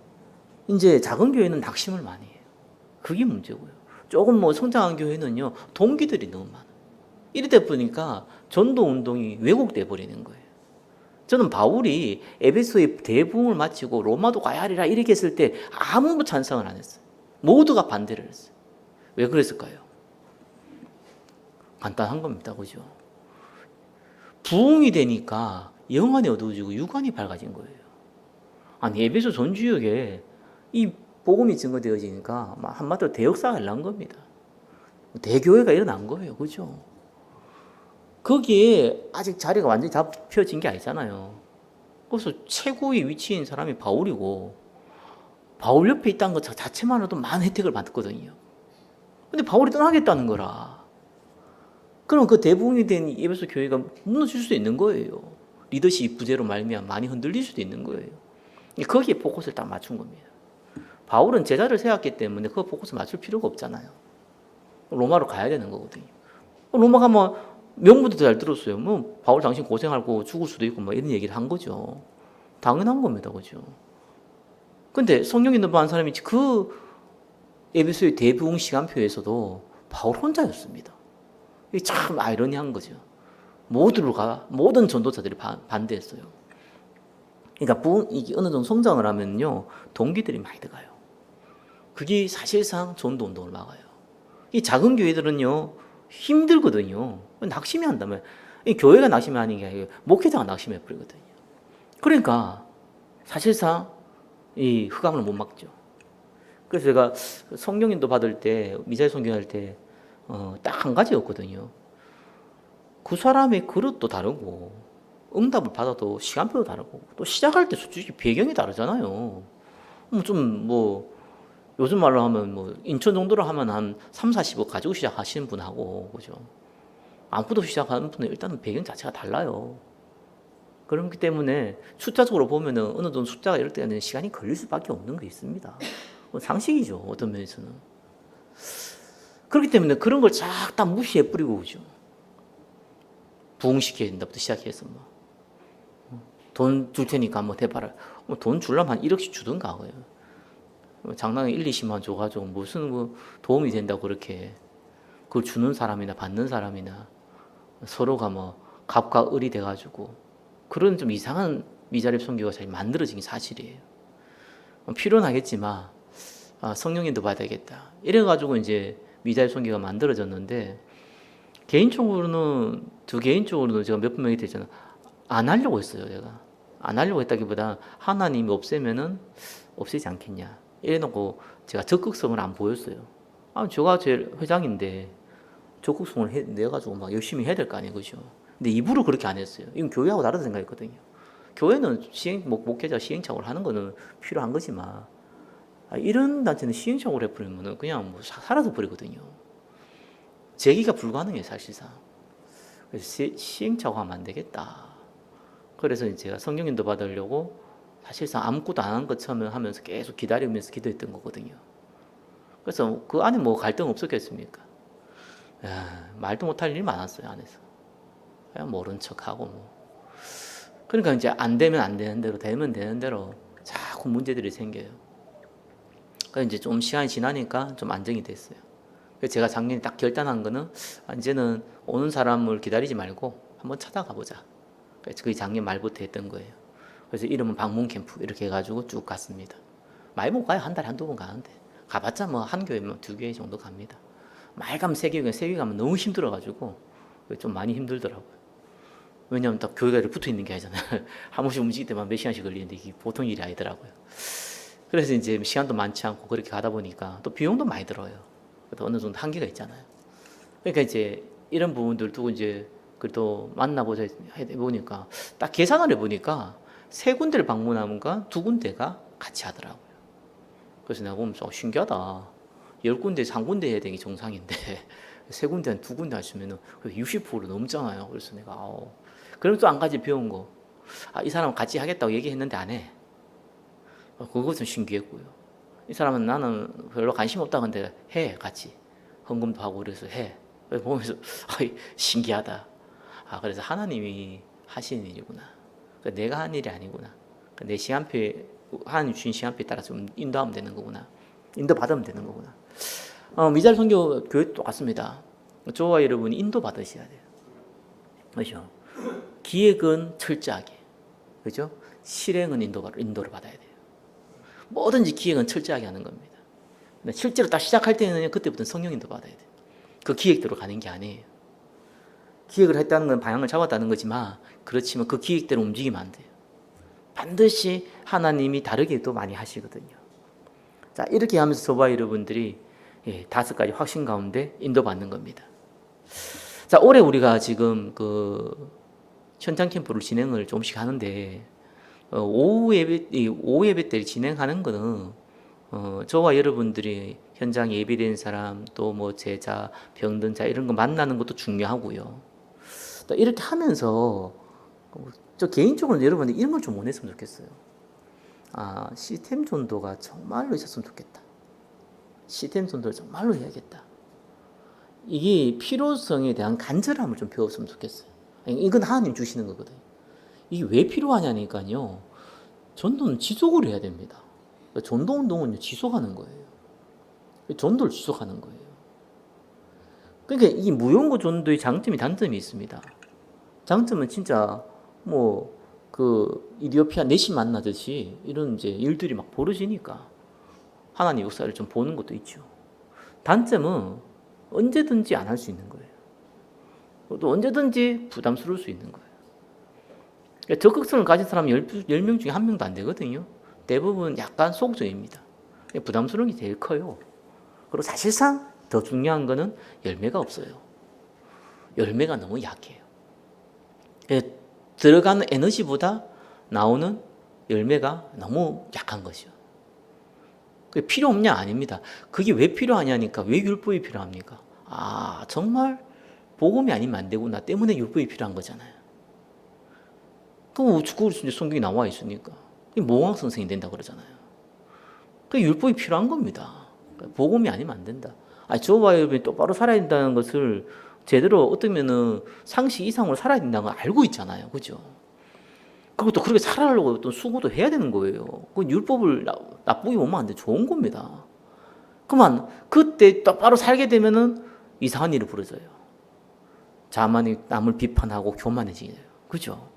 이제 작은 교회는 낙심을 많이 해요. 그게 문제고요. 조금 뭐 성장한 교회는요, 동기들이 너무 많아요. 이러다 보니까 전도 운동이 왜곡돼 버리는 거예요. 저는 바울이 에베소의 대부흥을 마치고 로마도 가야 하리라 이렇게 했을 때 아무도 찬성을 안 했어요. 모두가 반대를 했어요. 왜 그랬을까요? 간단한 겁니다. 그죠? 부흥이 되니까 영안이 어두워지고 육안이 밝아진 거예요. 아니, 에베소 전 지역에 이 복음이 증거되어지니까 한마디로 대역사가 일어난 겁니다. 대교회가 일어난 거예요. 그죠? 거기에 아직 자리가 완전히 잡혀진 게 아니잖아요. 그래서 최고의 위치인 사람이 바울이고, 바울 옆에 있다는 것 자체만으로도 많은 혜택을 받거든요. 근데 바울이 떠나겠다는 거라. 그럼 그 대부흥이 된 에베소 교회가 무너질 수도 있는 거예요. 리더십 부재로 말미암아 많이 흔들릴 수도 있는 거예요. 거기에 포커스를 딱 맞춘 겁니다. 바울은 제자를 세웠기 때문에 그 포커스 맞출 필요가 없잖아요. 로마로 가야 되는 거거든요. 로마 가면 명분도 잘 들었어요. 뭐 바울 당신 고생하고 죽을 수도 있고 뭐 이런 얘기를 한 거죠. 당연한 겁니다, 그죠? 근데 성령이 넘어간 사람이 그 에베소의 대부흥 시간표에서도 바울 혼자였습니다. 이게 참 아이러니한 거죠. 모든 전도자들이 반대했어요. 그러니까 이게 어느 정도 성장을 하면요, 동기들이 많이 들어가요. 그게 사실상 전도 운동을 막아요. 이 작은 교회들은요, 힘들거든요. 낙심이 한다면, 이 교회가 낙심이 아닌 게 아니고 목회자가 낙심해 버리거든요. 그러니까 사실상 이 흑암을 못 막죠. 그래서 제가 성령인도 받을 때, 미자립 선교할 때 딱 한 가지였거든요. 그 사람의 그릇도 다르고 응답을 받아도 시간표도 다르고 또 시작할 때 솔직히 배경이 다르잖아요. 요즘 말로 하면 뭐 인천 정도로 하면 한 3, 40억 가지고 시작하시는 분하고, 그죠? 아무것도 시작하는 분은 일단은 배경 자체가 달라요. 그렇기 때문에 숫자적으로 보면은 어느 정도 숫자가 이럴 때는 시간이 걸릴 수밖에 없는 게 있습니다. 상식이죠, 어떤 면에서는. 그렇기 때문에 그런 걸 쫙 다 무시해 뿌리고, 그죠? 부흥시켜야 된다부터 시작해서 돈 줄 테니까 한번 해봐라. 돈 주려면 한 1억씩 주든가, 그요. 장난에 1, 20만 줘가지고 무슨 도움이 된다고 그렇게 그걸 주는 사람이나 받는 사람이나 서로가 뭐 갑과 을이 돼가지고 그런 좀 이상한 미자립 선교가 잘 만들어진 게 사실이에요. 필요는 하겠지만 성령님도 받아야겠다. 이래가지고 이제 미자립 선교가 만들어졌는데 개인적으로는 제가 몇 분 얘기 했잖아요. 안 하려고 했어요. 제가 안 하려고 했다기보다 하나님이 없애면은 없애지 않겠냐 이래놓고 제가 적극성을 안 보였어요. 제가 제일 회장인데 적극성을 내가지고 막 열심히 해야 될 거 아니에요, 그죠? 근데 입으로 그렇게 안 했어요. 이건 교회하고 다르다 생각했거든요. 교회는 목회자 시행착오를 하는 거는 필요한 거지만 이런 단체는 시행착오를 해버리면 그냥 뭐 사라져 버리거든요. 재기가 불가능해요, 사실상. 그래서 시행착오하면 안 되겠다. 그래서 제가 성령인도 받으려고 사실상 아무것도 안 한 것처럼 하면서 계속 기다리면서 기도했던 거거든요. 그래서 그 안에 뭐 갈등 없었겠습니까? 말도 못할 일 많았어요, 안에서. 그냥 모른 척하고 뭐. 그러니까 이제 안 되면 안 되는 대로, 되면 되는 대로 자꾸 문제들이 생겨요. 그래서 이제 좀 시간이 지나니까 좀 안정이 됐어요. 그래서 제가 작년에 딱 결단한 거는 이제는 오는 사람을 기다리지 말고 한번 찾아가 보자. 그래서 그게 작년 말부터 했던 거예요. 그래서 이름은 방문 캠프 이렇게 해가지고 쭉 갔습니다. 많이 못 가요. 한 달에 한두 번 가는데. 가봤자 뭐 한 교회 뭐 2교회 정도 갑니다. 많이 가면 3교회 가면 너무 힘들어가지고 좀 많이 힘들더라고요. 왜냐하면 딱 교회가 붙어 있는 게 아니잖아요. 한 번씩 움직일 때만 몇 시간씩 걸리는데 이게 보통 일이 아니더라고요. 그래서 이제 시간도 많지 않고 그렇게 가다 보니까 또 비용도 많이 들어요. 그래도 어느 정도 한계가 있잖아요. 그러니까 이제 이런 부분들 두고 이제 그래도 만나보자 해보니까 딱 계산을 해보니까 3군데를 방문하면가 2군데가 같이 하더라고요. 그래서 내가 보면 신기하다. 10군데 3군데 해야 되는 게 정상인데 3군데 2군데 하시면은 60% 넘잖아요. 그래서 내가 그럼 또 안 가지 배운 거. 이 사람은 같이 하겠다고 얘기했는데 안 해. 그거 좀 신기했고요. 이 사람은 나는 별로 관심 없다 근데 해 같이 헌금도 하고 그래서 해. 그래서 보면서 신기하다. 그래서 하나님이 하시는 일이구나. 내가 한 일이 아니구나. 내 시간표에 하나님 주신 시간표에 따라서 좀 인도하면 되는 거구나. 인도 받으면 되는 거구나. 미잘 선교 교회 똑같습니다. 저와 여러분이 인도 받으셔야 돼요. 그렇죠? 기획은 철저하게, 그렇죠? 실행은 인도를 받아야 돼요. 뭐든지 기획은 철저하게 하는 겁니다. 근데 실제로 딱 시작할 때는 그때부터 성령 인도 받아야 돼요. 그 기획대로 가는 게 아니에요. 기획을 했다는 건 방향을 잡았다는 거지만 그렇지만 그 기획대로 움직이면 안 돼요. 반드시 하나님이 다르게 또 많이 하시거든요. 자, 이렇게 하면서 저와 여러분들이 5가지 확신 가운데 인도받는 겁니다. 자, 올해 우리가 지금 그 현장 캠프를 진행을 조금씩 하는데 오후 예배 때 진행하는 거는 저와 여러분들이 현장 예비된 사람 또 뭐 제자, 병든 자 이런 거 만나는 것도 중요하고요. 또 이렇게 하면서 저 개인적으로 여러분들 이런 걸 좀 원했으면 좋겠어요. 시스템 전도가 정말로 있었으면 좋겠다. 시스템 전도를 정말로 해야겠다. 이게 필요성에 대한 간절함을 좀 배웠으면 좋겠어요. 이건 하나님 주시는 거거든요. 이게 왜 필요하냐니까요. 전도는 지속을 해야 됩니다. 전도 운동은 지속하는 거예요. 전도를 지속하는 거예요. 그러니까 이 무용고 전도의 장점이 단점이 있습니다. 장점은 진짜 뭐 그 이디오피아 내시 만나듯이 이런 이제 일들이 막 벌어지니까 하나님 역사를 좀 보는 것도 있죠. 단점은 언제든지 안 할 수 있는 거예요. 또 언제든지 부담스러울 수 있는 거예요. 그러니까 적극성을 가진 사람이 10명 중에 1명도 안 되거든요. 대부분 약간 소극적입니다. 부담스러운 게 제일 커요. 그리고 사실상 더 중요한 거는 열매가 없어요. 열매가 너무 약해요. 들어가는 에너지보다 나오는 열매가 너무 약한 것이요. 그게 필요 없냐? 아닙니다. 그게 왜 필요하냐니까. 왜 율법이 필요합니까? 정말 복음이 아니면 안 되구나 때문에 율법이 필요한 거잖아요. 그럼 성경에 나와 있으니까. 모강 선생이 된다 그러잖아요. 그 율법이 필요한 겁니다. 복음이 아니면 안 된다. 저와 여러분이 똑바로 살아야 된다는 것을 제대로 어떠면은 상식 이상으로 살아야 된다는 걸 알고 있잖아요. 그죠? 그것도 그렇게 살아가려고 또 수고도 해야 되는 거예요. 그 율법을 나쁘게 보면 안 돼. 좋은 겁니다. 그만 그때 똑바로 살게 되면은 이상한 일이 벌어져요. 자만이 남을 비판하고 교만해지게 돼요. 그죠?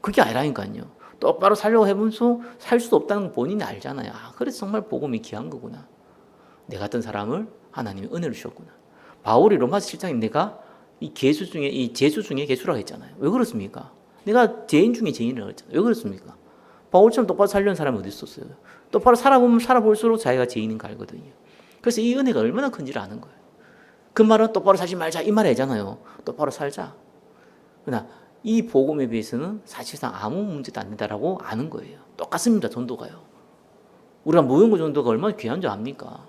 그게 아니라니까요. 똑바로 살려고 해보면서 살 수도 없다는 걸 본인이 알잖아요. 그래서 정말 복음이 귀한 거구나. 내 같은 사람을 하나님이 은혜를 주셨구나. 바울이 로마서 7장에 내가 이 제수 중에 개수라고 했잖아요. 왜 그렇습니까? 내가 죄인 중에 죄인이라고 했잖아요. 왜 그렇습니까? 바울처럼 똑바로 살려는 사람이 어디 있었어요? 똑바로 살아보면 살아볼수록 자기가 죄인인 거 알거든요. 그래서 이 은혜가 얼마나 큰지를 아는 거예요. 그 말은 똑바로 살지 말자 이 말 아니잖아요. 똑바로 살자. 그러나 이 복음에 비해서는 사실상 아무 문제도 안 된다라고 아는 거예요. 똑같습니다. 전도가요. 우리가 무용고 전도가 얼마나 귀한 줄 압니까?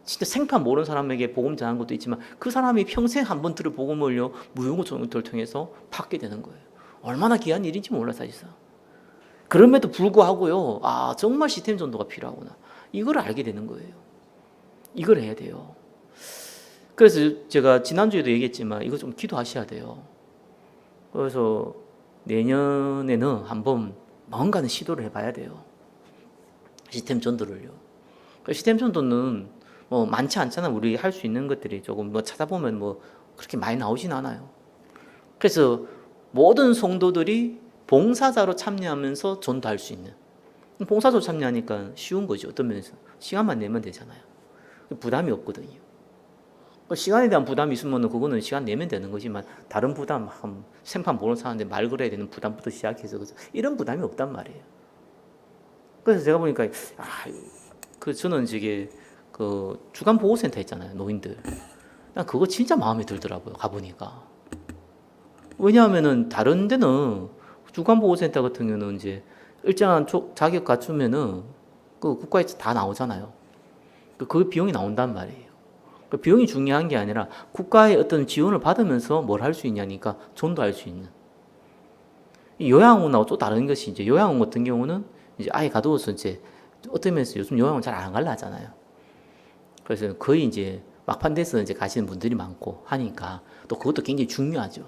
진짜 생판 모르는 사람에게 복음 전하는 것도 있지만 그 사람이 평생 한 번 들을 복음을요 무용고 전도를 통해서 받게 되는 거예요. 얼마나 귀한 일인지 몰라 사실상. 그럼에도 불구하고요, 아 정말 시스템 전도가 필요하구나. 이걸 알게 되는 거예요. 이걸 해야 돼요. 그래서 제가 지난주에도 얘기했지만 이거 좀 기도하셔야 돼요. 그래서 내년에는 한번 뭔가는 시도를 해봐야 돼요. 시스템 전도를요. 시스템 전도는 뭐 많지 않잖아. 우리 할 수 있는 것들이 조금 뭐 찾아보면 뭐 그렇게 많이 나오진 않아요. 그래서 모든 성도들이 봉사자로 참여하면서 전도할 수 있는, 봉사자로 참여하니까 쉬운 거죠. 어떤 면에서 시간만 내면 되잖아요. 부담이 없거든요. 시간에 대한 부담이 있으면 그거는 시간 내면 되는 거지만 다른 부담, 생판 모르는 사람한테 말 걸어야 되는 부담부터 시작해서 이런 부담이 없단 말이에요. 그래서 제가 보니까 저는 저게 그 주간 보호센터 있잖아요, 노인들. 난 그거 진짜 마음에 들더라고요. 가보니까. 왜냐하면은 다른 데는 주간 보호센터 같은 경우는 이제 일정한 자격 갖추면은 그 국가에서 다 나오잖아요. 그 비용이 나온단 말이에요. 그 비용이 중요한 게 아니라 국가의 어떤 지원을 받으면서 뭘 할 수 있냐니까 전도할 수 있는. 요양원하고 또 다른 것이 이제 요양원 같은 경우는 이제 아예 가둬서 이제 어떤 면에서 요즘 요양원 잘 안 갈라 하잖아요. 그래서 거의 이제 막판돼서 이제 가시는 분들이 많고 하니까 또 그것도 굉장히 중요하죠.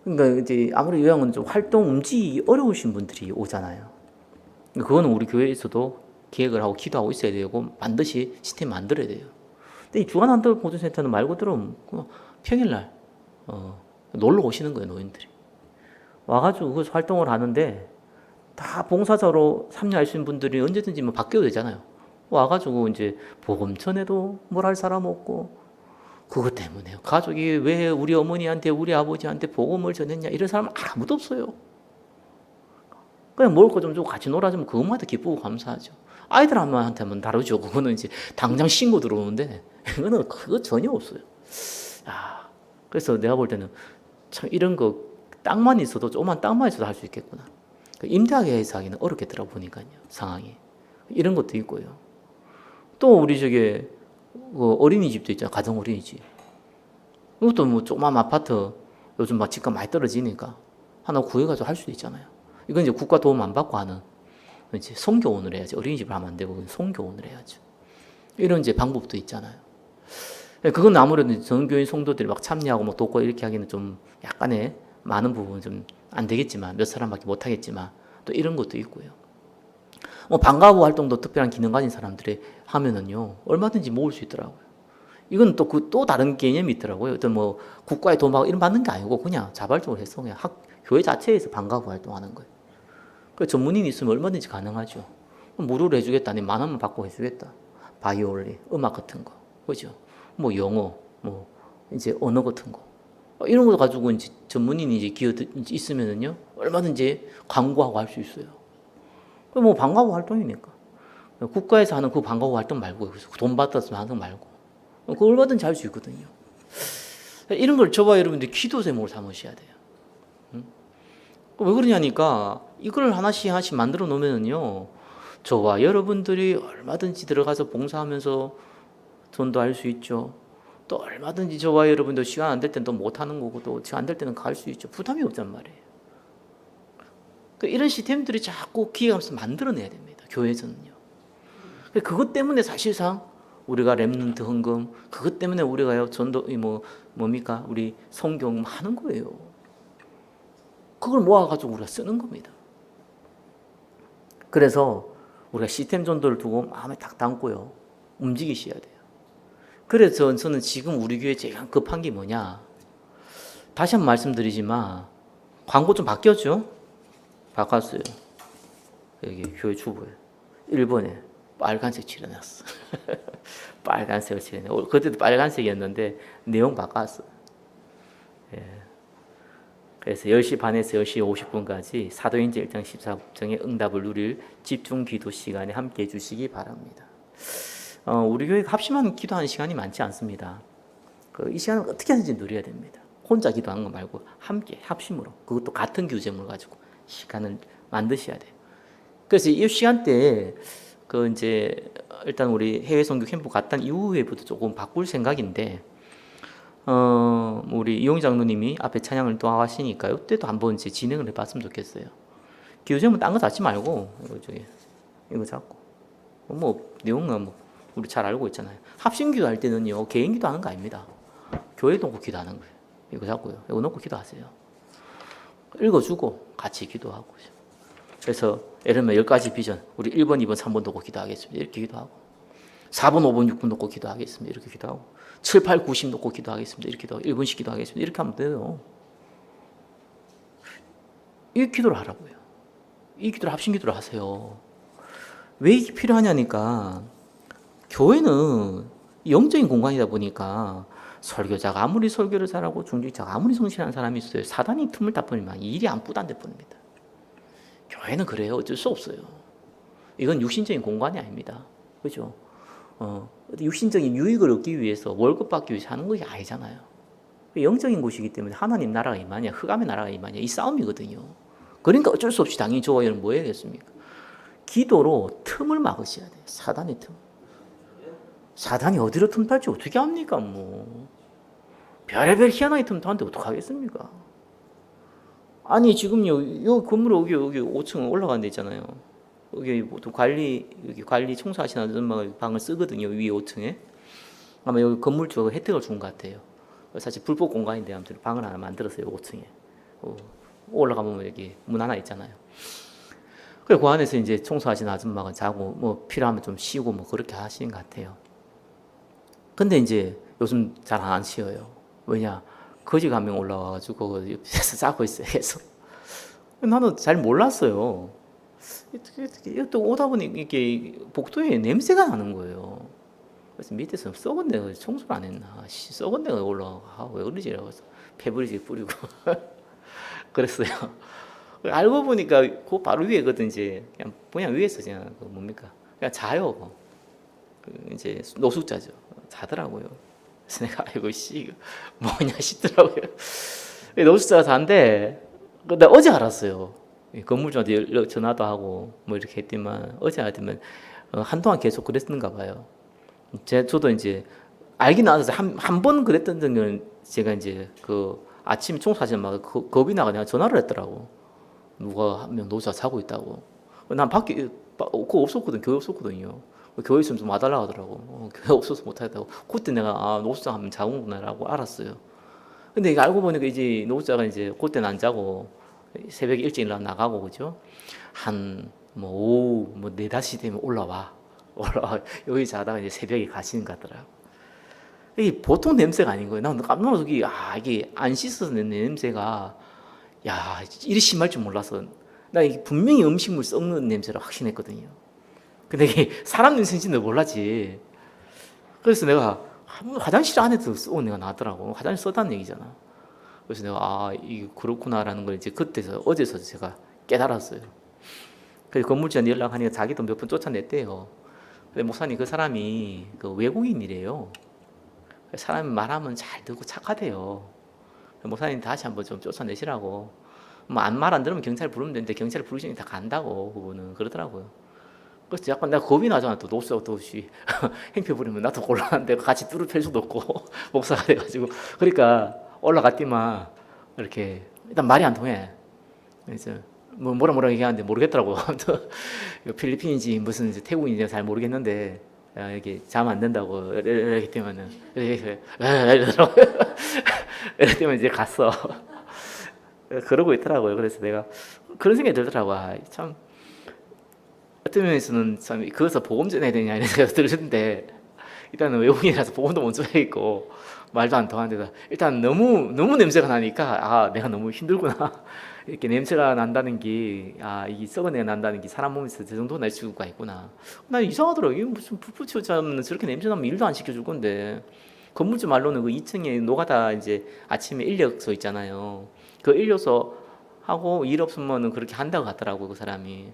그러니까 이제 아무리 요양원 좀 활동 움직이기 어려우신 분들이 오잖아요. 그거는 우리 교회에서도 기획을 하고 기도하고 있어야 되고 반드시 시스템 만들어야 돼요. 근데 이 주간 안도 보조센터는 말 그대로 평일날 놀러 오시는 거예요, 노인들이. 와가지고 그 활동을 하는데 다 봉사자로 참여하시는 분들이 언제든지 뭐 바뀌어도 되잖아요. 와가지고 이제 복음 전에도 뭘 할 사람 없고 그것 때문에 가족이 왜 우리 어머니한테 우리 아버지한테 복음을 전했냐 이런 사람 아무도 없어요. 그냥 먹을 거 좀 주고 같이 놀아주면 그것만 더 기쁘고 감사하죠. 아이들한테는 다르죠. 그거는 이제 당장 신고 들어오는데 이거는 그거 전혀 없어요. 그래서 내가 볼 때는 참 이런 거 땅만 있어도 조그만 땅만 있어도 할 수 있겠구나. 임대하게 해서 하기는 어렵겠더라고 보니까요. 상황이. 이런 것도 있고요. 또 우리 저게 어린이집도 있잖아요. 가정 어린이집. 이것도 뭐 조그만 아파트 요즘 막 집값 많이 떨어지니까 하나 구해가지고 할 수도 있잖아요. 이건 이제 국가 도움 안 받고 하는 이제 성교원을 해야지. 어린이집을 하면 안 되고 성교원을 해야죠. 이런 이제 방법도 있잖아요. 그건 아무래도 전교인 성도들이 막 참여하고 뭐 돕고 이렇게 하기는 좀 약간의 많은 부분은 좀 안 되겠지만 몇 사람밖에 못 하겠지만 또 이런 것도 있고요. 뭐 방과후 활동도 특별한 기능 가진 사람들이 하면은요 얼마든지 모을 수 있더라고요. 이건 또 다른 개념이 있더라고요. 어떤 뭐 국가의 도움하고 이런 받는 게 아니고 그냥 자발적으로 해서 그냥 교회 자체에서 방과후 활동하는 거예요. 그 전문인이 있으면 얼마든지 가능하죠. 무료로 해주겠다, 아니면 10,000원 받고 해주겠다. 바이올린, 음악 같은 거, 그죠? 뭐 영어, 뭐 이제 언어 같은 거 이런 거 가지고 이제 전문인이 이제 기여 있으면은요 얼마든지 광고하고 할 수 있어요. 뭐 방과후 활동이니까 국가에서 하는 그 방과후 활동 말고 돈 받아서 하는 거 말고 그거 얼마든지 할 수 있거든요. 이런 걸 저와 여러분들이 기도 제목으로 삼으셔야 돼요. 왜 그러냐니까 이걸 하나씩 만들어 놓으면요 저와 여러분들이 얼마든지 들어가서 봉사하면서 전도할 수 있죠. 또 얼마든지 저와 여러분도 시간 안 될 때는 또 못하는 거고 또 시간 안 될 때는 갈 수 있죠. 부담이 없단 말이에요. 그러니까 이런 시스템들이 자꾸 기획하면서 만들어내야 됩니다. 교회에서는요. 그것 때문에 사실상 우리가 렘넌트 헌금, 그것 때문에 우리가요 전도 뭡니까 우리 성경 하는 거예요. 그걸 모아가지고 우리가 쓰는 겁니다. 그래서 우리가 시스템 전도를 두고 마음에 딱 담고요 움직이셔야 돼요. 그래서 저는 지금 우리 교회 제일 급한 게 뭐냐, 다시 한번 말씀드리지만 광고 좀 바뀌었죠? 바꿨어요. 여기 교회 주부에 1번에 빨간색 칠해놨어. 빨간색을 칠해놨어. 그때도 빨간색이었는데 내용 바꿨어. 예. 그래서 10시 반에서 10시 50분까지 사도행전 1장 14장의 응답을 누릴 집중 기도 시간에 함께 해주시기 바랍니다. 우리 교회가 합심한 기도하는 시간이 많지 않습니다. 이 시간을 어떻게 하든지 누려야 됩니다. 혼자 기도하는 거 말고 함께 합심으로 그것도 같은 규정을 가지고 시간을 만드셔야 돼요. 그래서 이 시간대에 그 이제 일단 우리 해외 선교 캠프 갔다 이후에부터 조금 바꿀 생각인데 우리 이용 장로님이 앞에 찬양을 또 하시니까 이때도 한번 이제 진행을 해봤으면 좋겠어요. 교정은 딴 거 잡지 말고 이거 잡고 뭐 내용은 뭐 우리 잘 알고 있잖아요. 합심기도 할 때는요 개인 기도하는 거 아닙니다. 교회 놓고 기도하는 거예요. 이거 잡고요. 이거 놓고 기도하세요. 읽어주고 같이 기도하고. 그래서 예를 들면 10가지 비전 우리 1번, 2번, 3번 놓고 기도하겠습니다. 이렇게 기도하고 4번, 5번, 6번 놓고 기도하겠습니다. 이렇게 기도하고 7, 8, 9, 10 놓고 기도하겠습니다. 이렇게 기도하고 1분씩 기도하겠습니다. 이렇게 하면 돼요. 이 기도를 하라고요. 이 기도를 합심 기도를 하세요. 왜 이게 필요하냐니까 교회는 영적인 공간이다 보니까 설교자가 아무리 설교를 잘하고 중직자가 아무리 성실한 사람이 있어요. 사단이 틈을 다 뿌리면 일이 안 뿌단데 뿐입니다. 교회는 그래요. 어쩔 수 없어요. 이건 육신적인 공간이 아닙니다. 그죠? 육신적인 유익을 얻기 위해서 월급 받기 위해서 하는 것이 아니잖아요. 영적인 곳이기 때문에 하나님 나라가 임하냐 흑암의 나라가 임하냐 이 싸움이거든요. 그러니까 어쩔 수 없이 당연히 저와는 뭐 해야겠습니까? 기도로 틈을 막으셔야 돼요. 사단의 틈. 사단이 어디로 틈 탈지 어떻게 합니까? 뭐 별의별 희한하게 틈 타는데 어떡하겠습니까? 아니 지금요 요 건물 여기 5층 올라간 데 있잖아요. 여기 보통 관리 청소하시는 아줌마가 방을 쓰거든요. 위에 5층에 아마 여기 건물주가 혜택을 준 것 같아요. 사실 불법 공간인데 아무튼 방을 하나 만들었어요. 5층에 올라가면 여기 문 하나 있잖아요. 그래 그 안에서 이제 청소하시는 아줌마가 자고 뭐 필요하면 좀 쉬고 뭐 그렇게 하시는 것 같아요. 근데 이제 요즘 잘 안 쉬어요. 왜냐? 거지가 한 명 올라와가지고 옆에서 자고 있어요. 계속. 나는 잘 몰랐어요. 또 오다 보니 이렇게 복도에 냄새가 나는 거예요. 그래서 밑에서 썩은 데가 청소를 안 했나? 썩은 데가 올라가 왜 그러지? 이러면서 페브리즈 뿌리고 그랬어요. 알고 보니까 그 바로 위에거든 이제 그냥 위에서 그냥 그 뭡니까? 그냥 자요. 이제 노숙자죠. 자더라고요. 그래서 내가 아이고 씨 뭐냐 싶더라고요. 노숙자가 잔데 나 어제 알았어요. 건물주한테 전화도 하고 뭐 이렇게 했지만 어제 알았더니 한동안 계속 그랬는가 봐요. 저도 이제 알긴 알아서 한 번 그랬던 적은 제가 이제 그 아침 청소하지 막 겁이 나가 내가 전화를 했더라고. 누가 한 명 노숙자 자고 있다고. 난 밖에 그거 없었거든. 교회 없었거든요. 교회 있으면 좀 와달라고 하더라고. 교회 없어서 못하겠다고. 그때 내가 노숙자 한 명 자고구나라고 알았어요. 근데 이게 알고 보니까 이제 노숙자가 이제 그때는 안 자고 새벽에 일찍 일어나 나가고 그죠? 한 뭐 오후 뭐 4, 5시 되면 올라와 여기 자다가 이제 새벽에 가시는 것 같더라고. 이게 보통 냄새가 아닌 거예요. 난 깜짝 놀라서 이게 안 씻어서 낸 냄새가 야 이리 심할 줄 몰라서 나 이게 분명히 음식물 썩는 냄새를 확신했거든요. 근데 이게 사람 냄새인지는 몰랐지. 그래서 내가 화장실 안에도 썩은 내가 나더라고. 화장실 썼다는 얘기잖아. 그래서 내가 이게 그렇구나라는 걸 이제 그때서 어제서 제가 깨달았어요. 그래서 건물주한테 연락하니까 자기도 몇 번 쫓아냈대요. 근데 목사님 그 사람이 그 외국인이래요. 사람이 말하면 잘 듣고 착하대요. 목사님 다시 한번 좀 쫓아내시라고. 뭐 말 안 들으면 경찰 부르면 되는데 경찰 부르시니 다 간다고 그분은 그러더라고요. 그래서 약간 내가 겁이 나잖아. 또 노숙자가 또 행패 부리면 나도 곤란한데 같이 뚫을 펼 수도 없고 목사가 돼가지고 그러니까 올라갔더만 이렇게 일단 말이 안 통해. 그래서 뭐 뭐라 얘기하는데 모르겠더라고. 필리핀인지 무슨 태국인지 잘 모르겠는데 이렇게 자면 안 된다고 이렇게 되면은 이러더라고요. 이렇게 되면 이제 갔어. 그러고 있더라고요. 그래서 내가 그런 생각이 들더라고요. 참 어떤 면에서는 참 그것을 보험 전해야 되냐 이런 생각이 들었는데 일단은 외국인이라서 보험도 먼저 해있고 말도 안 통하는데다 일단 너무 냄새가 나니까 내가 너무 힘들구나. 이렇게 냄새가 난다는 게 이게 썩은 내가 난다는 게 사람 몸에서 저 정도 날 수가 있구나. 난 이상하더라고요. 이게 무슨 부부치우자면 저렇게 냄새 나면 일도 안 시켜줄 건데 건물주 말로는 그 2층에 노가다 이제 아침에 인력소 있잖아요. 그 인력소 하고 일 없으면은 그렇게 한다고 하더라고 그 사람이.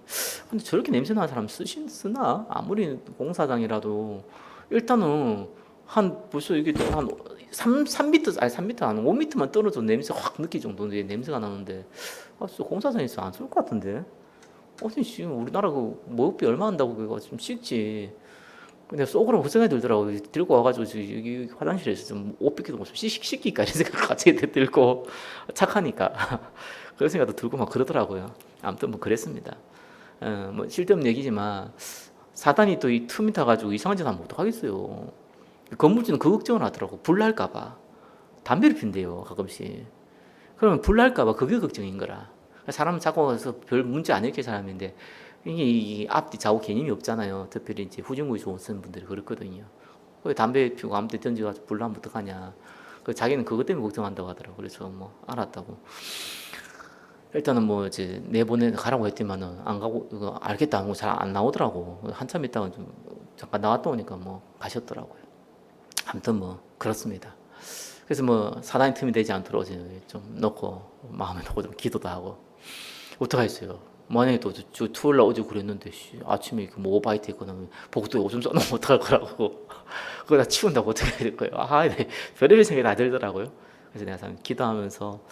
근데 저렇게 냄새 나는 사람 쓰나? 아무리 공사장이라도 일단은 한 벌써 이게 한 3m 아니 3m 한 5m만 떨어져 냄새 확 느낄 정도인데 냄새가 나는데 진짜 공사장에서 안 쏠 것 같은데. 지금 우리나라 그 모욕비 얼마 한다고 그거 좀 씻지. 근데 쏘그라고 그 생각이 들더라고. 들고 와가지고 여기 화장실에서 좀 옷 뺏기도 좀 씻기까 이런 생각 갑자기 들고 착하니까 그런 생각도 들고 막 그러더라고요. 아무튼 뭐 그랬습니다. 뭐 쓸데없는 얘기지만 사단이 또 이 틈이 타가지고 이상한 짓 하면 어떡하겠어요. 건물주는 그 걱정을 하더라고. 불 날까봐. 담배를 핀대요 가끔씩. 그러면 불 날까봐 그게 걱정인 거라. 사람은 자꾸 가서 별 문제 안 일으킬 사람인데 이게 앞뒤 좌우 개념이 없잖아요. 특별히 이제 후진국이 좋은 분들이 그렇거든요. 담배 피우고 아무 데 던져가지고 불 나면 어떡하냐. 자기는 그것 때문에 걱정한다고 하더라고. 그래서 뭐 알았다고. 일단은 뭐 이제 내보내 가라고 했더니만은 안 가고 이거 알겠다 하고 잘 안 나오더라고. 한참 있다가 좀 잠깐 나왔다 오니까 뭐 가셨더라고요. 아무튼 뭐 그렇습니다. 그래서 뭐 사단의 틈이 되지 않도록 좀 놓고 마음에 놓고 좀 기도도 하고 어떡하겠어요. 만약에 또 투어를 어제 그랬는데 아침에 뭐 오바이트 했거나 복도에 오줌 싸놓으면 어떡할 거라고 그거 다 치운다고 어떻게 해야 될 거예요. 네. 별의별 생각이 다 들더라고요. 그래서 내가 참 기도하면서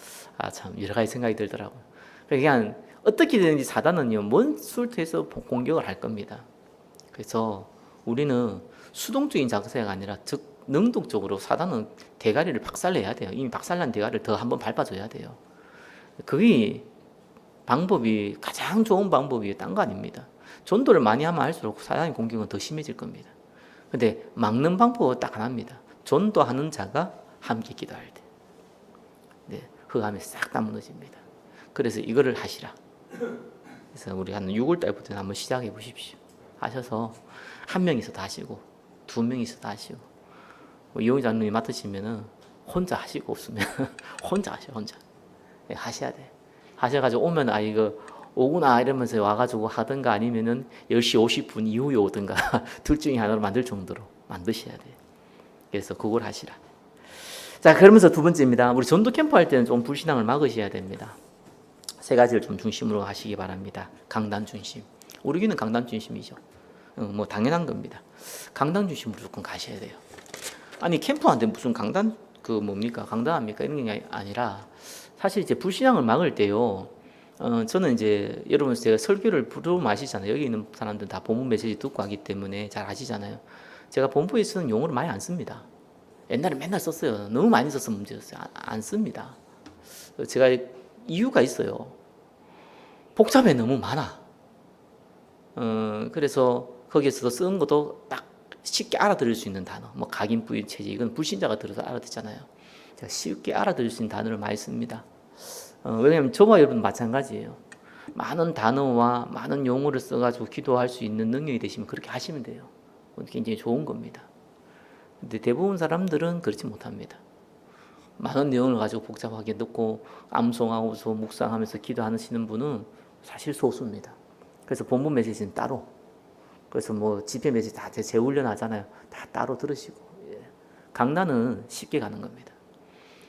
참 여러 가지 생각이 들더라고요. 그냥 어떻게든지 사단은요 먼 술투에서 공격을 할 겁니다. 그래서 우리는 수동적인 자세가 아니라 즉 능동적으로 사단은 대가리를 박살내야 돼요. 이미 박살난 대가리를 더 한번 밟아줘야 돼요. 그게 방법이 가장 좋은 방법이 딴 거 아닙니다. 전도를 많이 하면 할수록 사단의 공격은 더 심해질 겁니다. 근데 막는 방법은 딱 하나입니다. 전도하는 자가 함께 기도할 때. 네, 흑암이 싹 다 무너집니다. 그래서 이거를 하시라. 그래서 우리 한 6월 달부터 한번 시작해 보십시오. 하셔서 한 명이서도 하시고 두 명이서도 하시고 뭐 이용희 장로님 맡으시면은 혼자 하시고 없으면 혼자 하셔 혼자. 네, 하셔야 돼. 하셔가지고 오면 이거 오구나 이러면서 와가지고 하든가 아니면은 10시 50분 이후에 오든가 둘 중에 하나로 만들 정도로 만드셔야 돼. 그래서 그걸 하시라. 자, 그러면서 두 번째입니다. 우리 전도 캠프 할 때는 좀 불신앙을 막으셔야 됩니다. 세 가지를 좀 중심으로 하시기 바랍니다. 강단 중심. 우리 교회는 강단 중심이죠. 뭐 당연한 겁니다. 강단 중심으로 무조건 가셔야 돼요. 아니 캠프한테 무슨 강단 강단합니까 이런 게 아니라 사실 이제 불신앙을 막을 때요. 저는 이제 여러분 제가 설교를 부르면 아시잖아요. 여기 있는 사람들 다 본문 메시지 듣고 하기 때문에 잘 아시잖아요. 제가 본부에 쓰는 용어를 많이 안 씁니다. 옛날에 맨날 썼어요. 너무 많이 써서 문제였어요. 안 씁니다. 제가 이유가 있어요. 복잡해 너무 많아. 그래서 거기에서도 쓰는 것도 딱 쉽게 알아들을 수 있는 단어. 뭐 각인 부인 체제 이건 불신자가 들어서 알아듣잖아요. 제가 쉽게 알아들을 수 있는 단어를 많이 씁니다. 왜냐하면 저와 여러분 마찬가지예요. 많은 단어와 많은 용어를 써가지고 기도할 수 있는 능력이 되시면 그렇게 하시면 돼요. 굉장히 좋은 겁니다. 근데 대부분 사람들은 그렇지 못합니다. 많은 내용을 가지고 복잡하게 듣고 암송하고서 묵상하면서 기도하시는 분은 사실 소수입니다. 그래서 본문 메시지는 따로, 그래서 뭐 집회 메시지 다 재훈련 하잖아요. 다 따로 들으시고. 강단은 쉽게 가는 겁니다.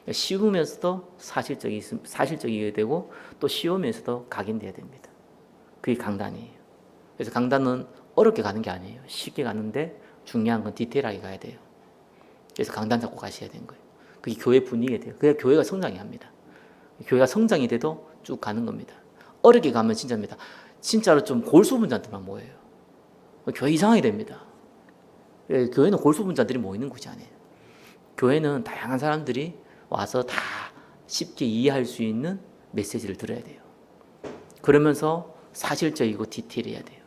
쉬우면서도 사실적이어야 되고 또 쉬우면서도 각인돼야 됩니다. 그게 강단이에요. 그래서 강단은 어렵게 가는 게 아니에요. 쉽게 가는데 중요한 건 디테일하게 가야 돼요. 그래서 강단 잡고 가셔야 되는 거예요. 그게 교회 분위기가 돼요. 그래야 교회가 성장이 합니다. 교회가 성장이 돼도 쭉 가는 겁니다. 어렵게 가면 진짜입니다. 진짜로 좀 골수분자들만 모여요. 교회 이상하게 됩니다. 교회는 골수분자들이 모이는 곳이 아니에요. 교회는 다양한 사람들이 와서 다 쉽게 이해할 수 있는 메시지를 들어야 돼요. 그러면서 사실적이고 디테일해야 돼요.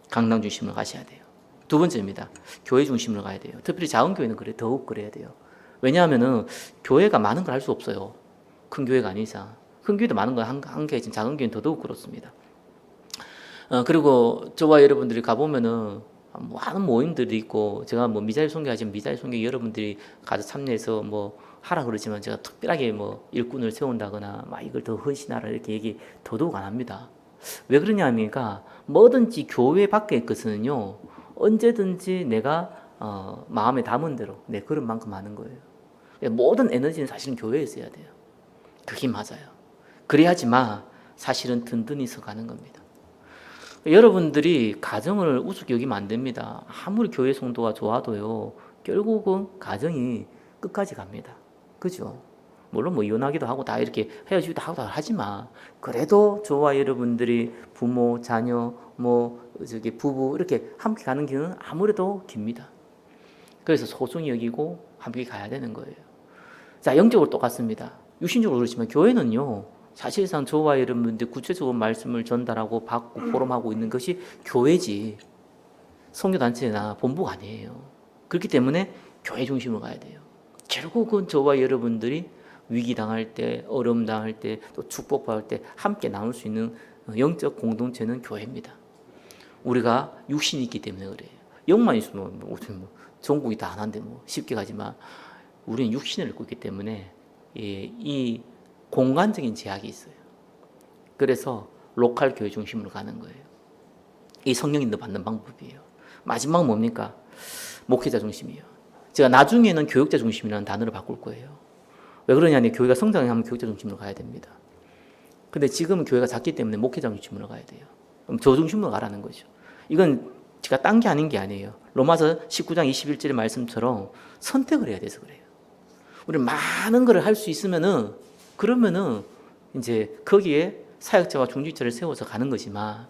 강단 중심으로 가셔야 돼요. 두 번째입니다. 교회 중심으로 가야 돼요. 특별히 작은 교회는 더욱 그래야 돼요. 왜냐하면은 교회가 많은 걸 할 수 없어요. 큰 교회가 아닌 이상. 큰 교회도 많은 걸 한 개지만 작은 교회는 더더욱 그렇습니다. 그리고 저와 여러분들이 가보면은 많은 모임들이 있고 제가 뭐 미자립 선교하지만 미자립 선교 여러분들이 가서 참여해서 뭐 하라 그러지만 제가 특별하게 뭐 일꾼을 세운다거나 막 이걸 더 헌신하라 이렇게 얘기 더더욱 안 합니다. 왜 그러냐 하니까 뭐든지 교회 밖의 것은요 언제든지 내가 마음에 담은 대로 내 그런 만큼 하는 거예요. 모든 에너지는 사실은 교회에 써야 돼요. 그게 맞아요. 그래야지만 사실은 든든히 서가는 겁니다. 여러분들이 가정을 우습게 여기면 안 됩니다. 아무리 교회 성도가 좋아도요 결국은 가정이 끝까지 갑니다. 그죠? 물론 뭐 이혼하기도 하고 다 이렇게 헤어지기도 하고 다 하지만 그래도 저와 여러분들이 부모, 자녀, 부부 이렇게 함께 가는 길은 아무래도 깁니다. 그래서 소중히 여기고 함께 가야 되는 거예요. 자, 영적으로 똑같습니다. 육신적으로 그렇지만 교회는요, 사실상 저와 여러분들 구체적으로 말씀을 전달하고 받고 포럼하고 있는 것이 교회지 선교단체나 본부가 아니에요. 그렇기 때문에 교회 중심으로 가야 돼요. 결국은 저와 여러분들이 위기 당할 때, 어려움 당할 때, 또 축복받을 때 함께 나눌 수 있는 영적 공동체는 교회입니다. 우리가 육신이 있기 때문에 그래요. 영만 있으면 전국이 다 하나인데 쉽게 가지만 우리는 육신을 입고 있기 때문에 이 공간적인 제약이 있어요. 그래서 로컬 교회 중심으로 가는 거예요. 이 성령인도 받는 방법이에요. 마지막은 뭡니까? 목회자 중심이에요. 제가 나중에는 교육자 중심이라는 단어를 바꿀 거예요. 왜 그러냐면 교회가 성장하면 교육자 중심으로 가야 됩니다. 근데 지금은 교회가 작기 때문에 목회자 중심으로 가야 돼요. 그럼 저 중심으로 가라는 거죠. 이건 제가 딴 게 아닌 게 아니에요. 로마서 19장 21절의 말씀처럼 선택을 해야 돼서 그래요. 우리 많은 걸 할 수 있으면은 그러면은 이제 거기에 사역자와 중직자를 세워서 가는 거지만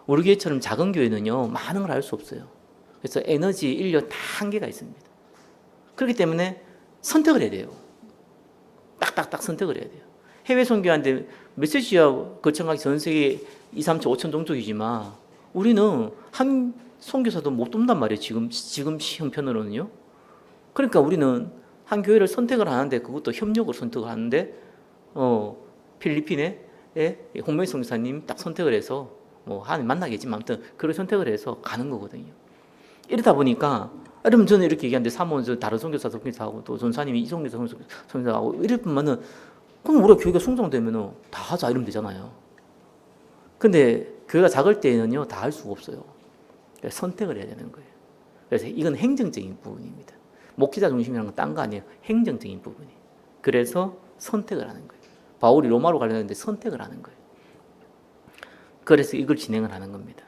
우리 교회처럼 작은 교회는요 많은 걸 할 수 없어요. 그래서 에너지, 인력 다 한계가 있습니다. 그렇기 때문에 선택을 해야 돼요. 딱딱딱 선택을 해야 돼요. 해외 선교하는데 메시지와 거쳐가기 전 세계 2, 3천, 5천 종족이지만 우리는 한 선교사도 못 돕단 말이에요. 지금 형편으로는요. 그러니까 우리는 한 교회를 선택을 하는데 그것도 협력을 선택을 하는데 필리핀에 홍명희 선교사님 딱 선택을 해서 한 만나겠지만 아무튼 그걸 선택을 해서 가는 거거든요. 이러다 보니까 여러분 저는 이렇게 얘기하는데 사모는 다른 선교사하고 또 전사님이 이 선교사하고 이러면은 그럼 우리가 교회가 성장되면은 다 하자 이러면 되잖아요. 근데 교회가 작을 때는요 다 할 수가 없어요. 그래서 선택을 해야 되는 거예요. 그래서 이건 행정적인 부분입니다. 목회자 중심이라는 건 딴 거 아니에요. 행정적인 부분이. 그래서 선택을 하는 거예요. 바울이 로마로 가려는데 선택을 하는 거예요. 그래서 이걸 진행을 하는 겁니다.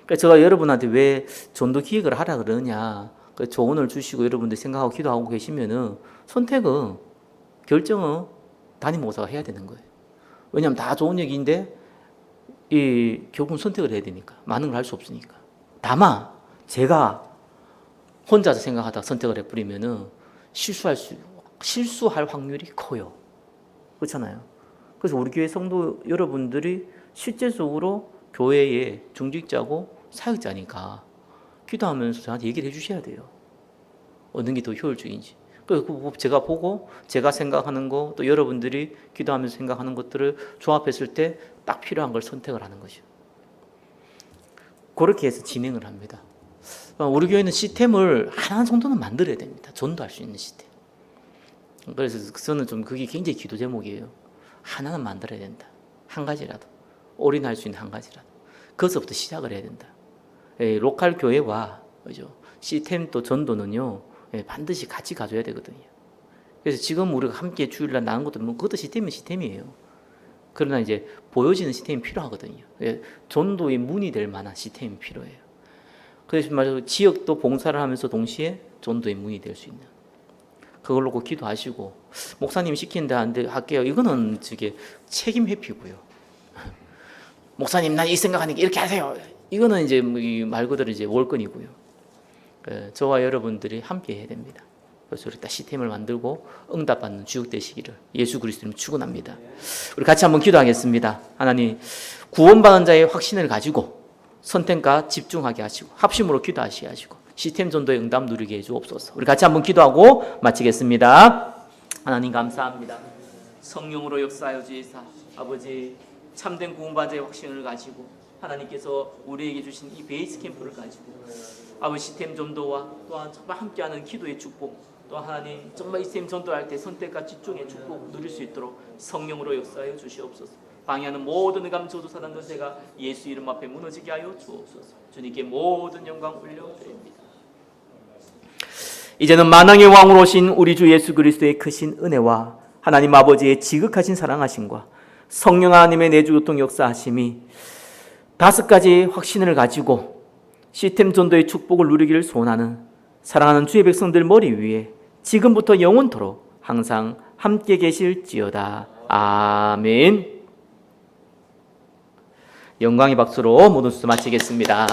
그래서 제가 여러분한테 왜 전도 기획을 하라 그러냐, 조언을 주시고 여러분들 생각하고 기도하고 계시면은 선택은 결정은 담임 목사가 해야 되는 거예요. 왜냐하면 다 좋은 얘기인데 결국은 선택을 해야 되니까 많은 걸 할 수 없으니까. 다만 제가 혼자서 생각하다가 선택을 해버리면은 실수할 확률이 커요. 그렇잖아요. 그래서 우리 교회 성도 여러분들이 실제적으로 교회의 중직자고 사역자니까 기도하면서 저한테 얘기를 해주셔야 돼요. 어느 게 더 효율적인지. 그래서 제가 보고 제가 생각하는 거 또 여러분들이 기도하면서 생각하는 것들을 조합했을 때 딱 필요한 걸 선택을 하는 것이죠. 그렇게 해서 진행을 합니다. 우리 교회는 시스템을 하나 정도는 만들어야 됩니다. 전도할 수 있는 시스템. 그래서 저는 좀 그게 굉장히 기도 제목이에요. 하나는 만들어야 된다. 한 가지라도. 올인할 수 있는 한 가지라도. 거기서부터 시작을 해야 된다. 로컬 교회와 그죠? 시스템 또 전도는요 반드시 같이 가져야 되거든요. 그래서 지금 우리가 함께 주일날 나눈 것도 그것도 시스템이에요. 그러나 이제 보여지는 시스템이 필요하거든요. 전도의 문이 될 만한 시스템이 필요해요. 그래서 말해서 지역도 봉사를 하면서 동시에 전도의 문이 될 수 있는 그걸 놓고 기도하시고 목사님이 시키는데 안 돼 할게요. 이거는 저게 책임 회피고요. 목사님 난 이 생각하니까 이렇게 하세요. 이거는 이제 말 그대로 이제 월권이고요. 저와 여러분들이 함께 해야 됩니다. 그래서 우리 딱 시스템을 만들고 응답받는 주역 되시기를 예수 그리스도님 축원합니다. 우리 같이 한번 기도하겠습니다. 하나님 구원받은 자의 확신을 가지고 선택과 집중하게 하시고 합심으로 기도하시게 하시고 시스템 전도의 응답 누리게 해주옵소서. 우리 같이 한번 기도하고 마치겠습니다. 하나님 감사합니다. 성령으로 역사하여 주시사 아버지 참된 구원받은 자의 확신을 가지고 하나님께서 우리에게 주신 이 베이스 캠프를 가지고 아버지 시스템 전도와 또한 정말 함께하는 기도의 축복 또 하나님 정말 이 시스템 전도할 때 선택과 집중의 축복 누릴 수 있도록 성령으로 역사하여 주시옵소서. 방해하는 모든 의감 저주 사단 권세가 예수 이름 앞에 무너지게 하여 주옵소서. 주님께 모든 영광 올려드립니다. 이제는 만왕의 왕으로 오신 우리 주 예수 그리스도의 크신 은혜와 하나님 아버지의 지극하신 사랑하심과 성령 하나님의 내주교통 역사하심이 5가지 확신을 가지고 시스템 전도의 축복을 누리기를 소원하는 사랑하는 주의 백성들 머리 위에 지금부터 영원토록 항상 함께 계실지어다. 아멘. 영광의 박수로 모든 수도 마치겠습니다.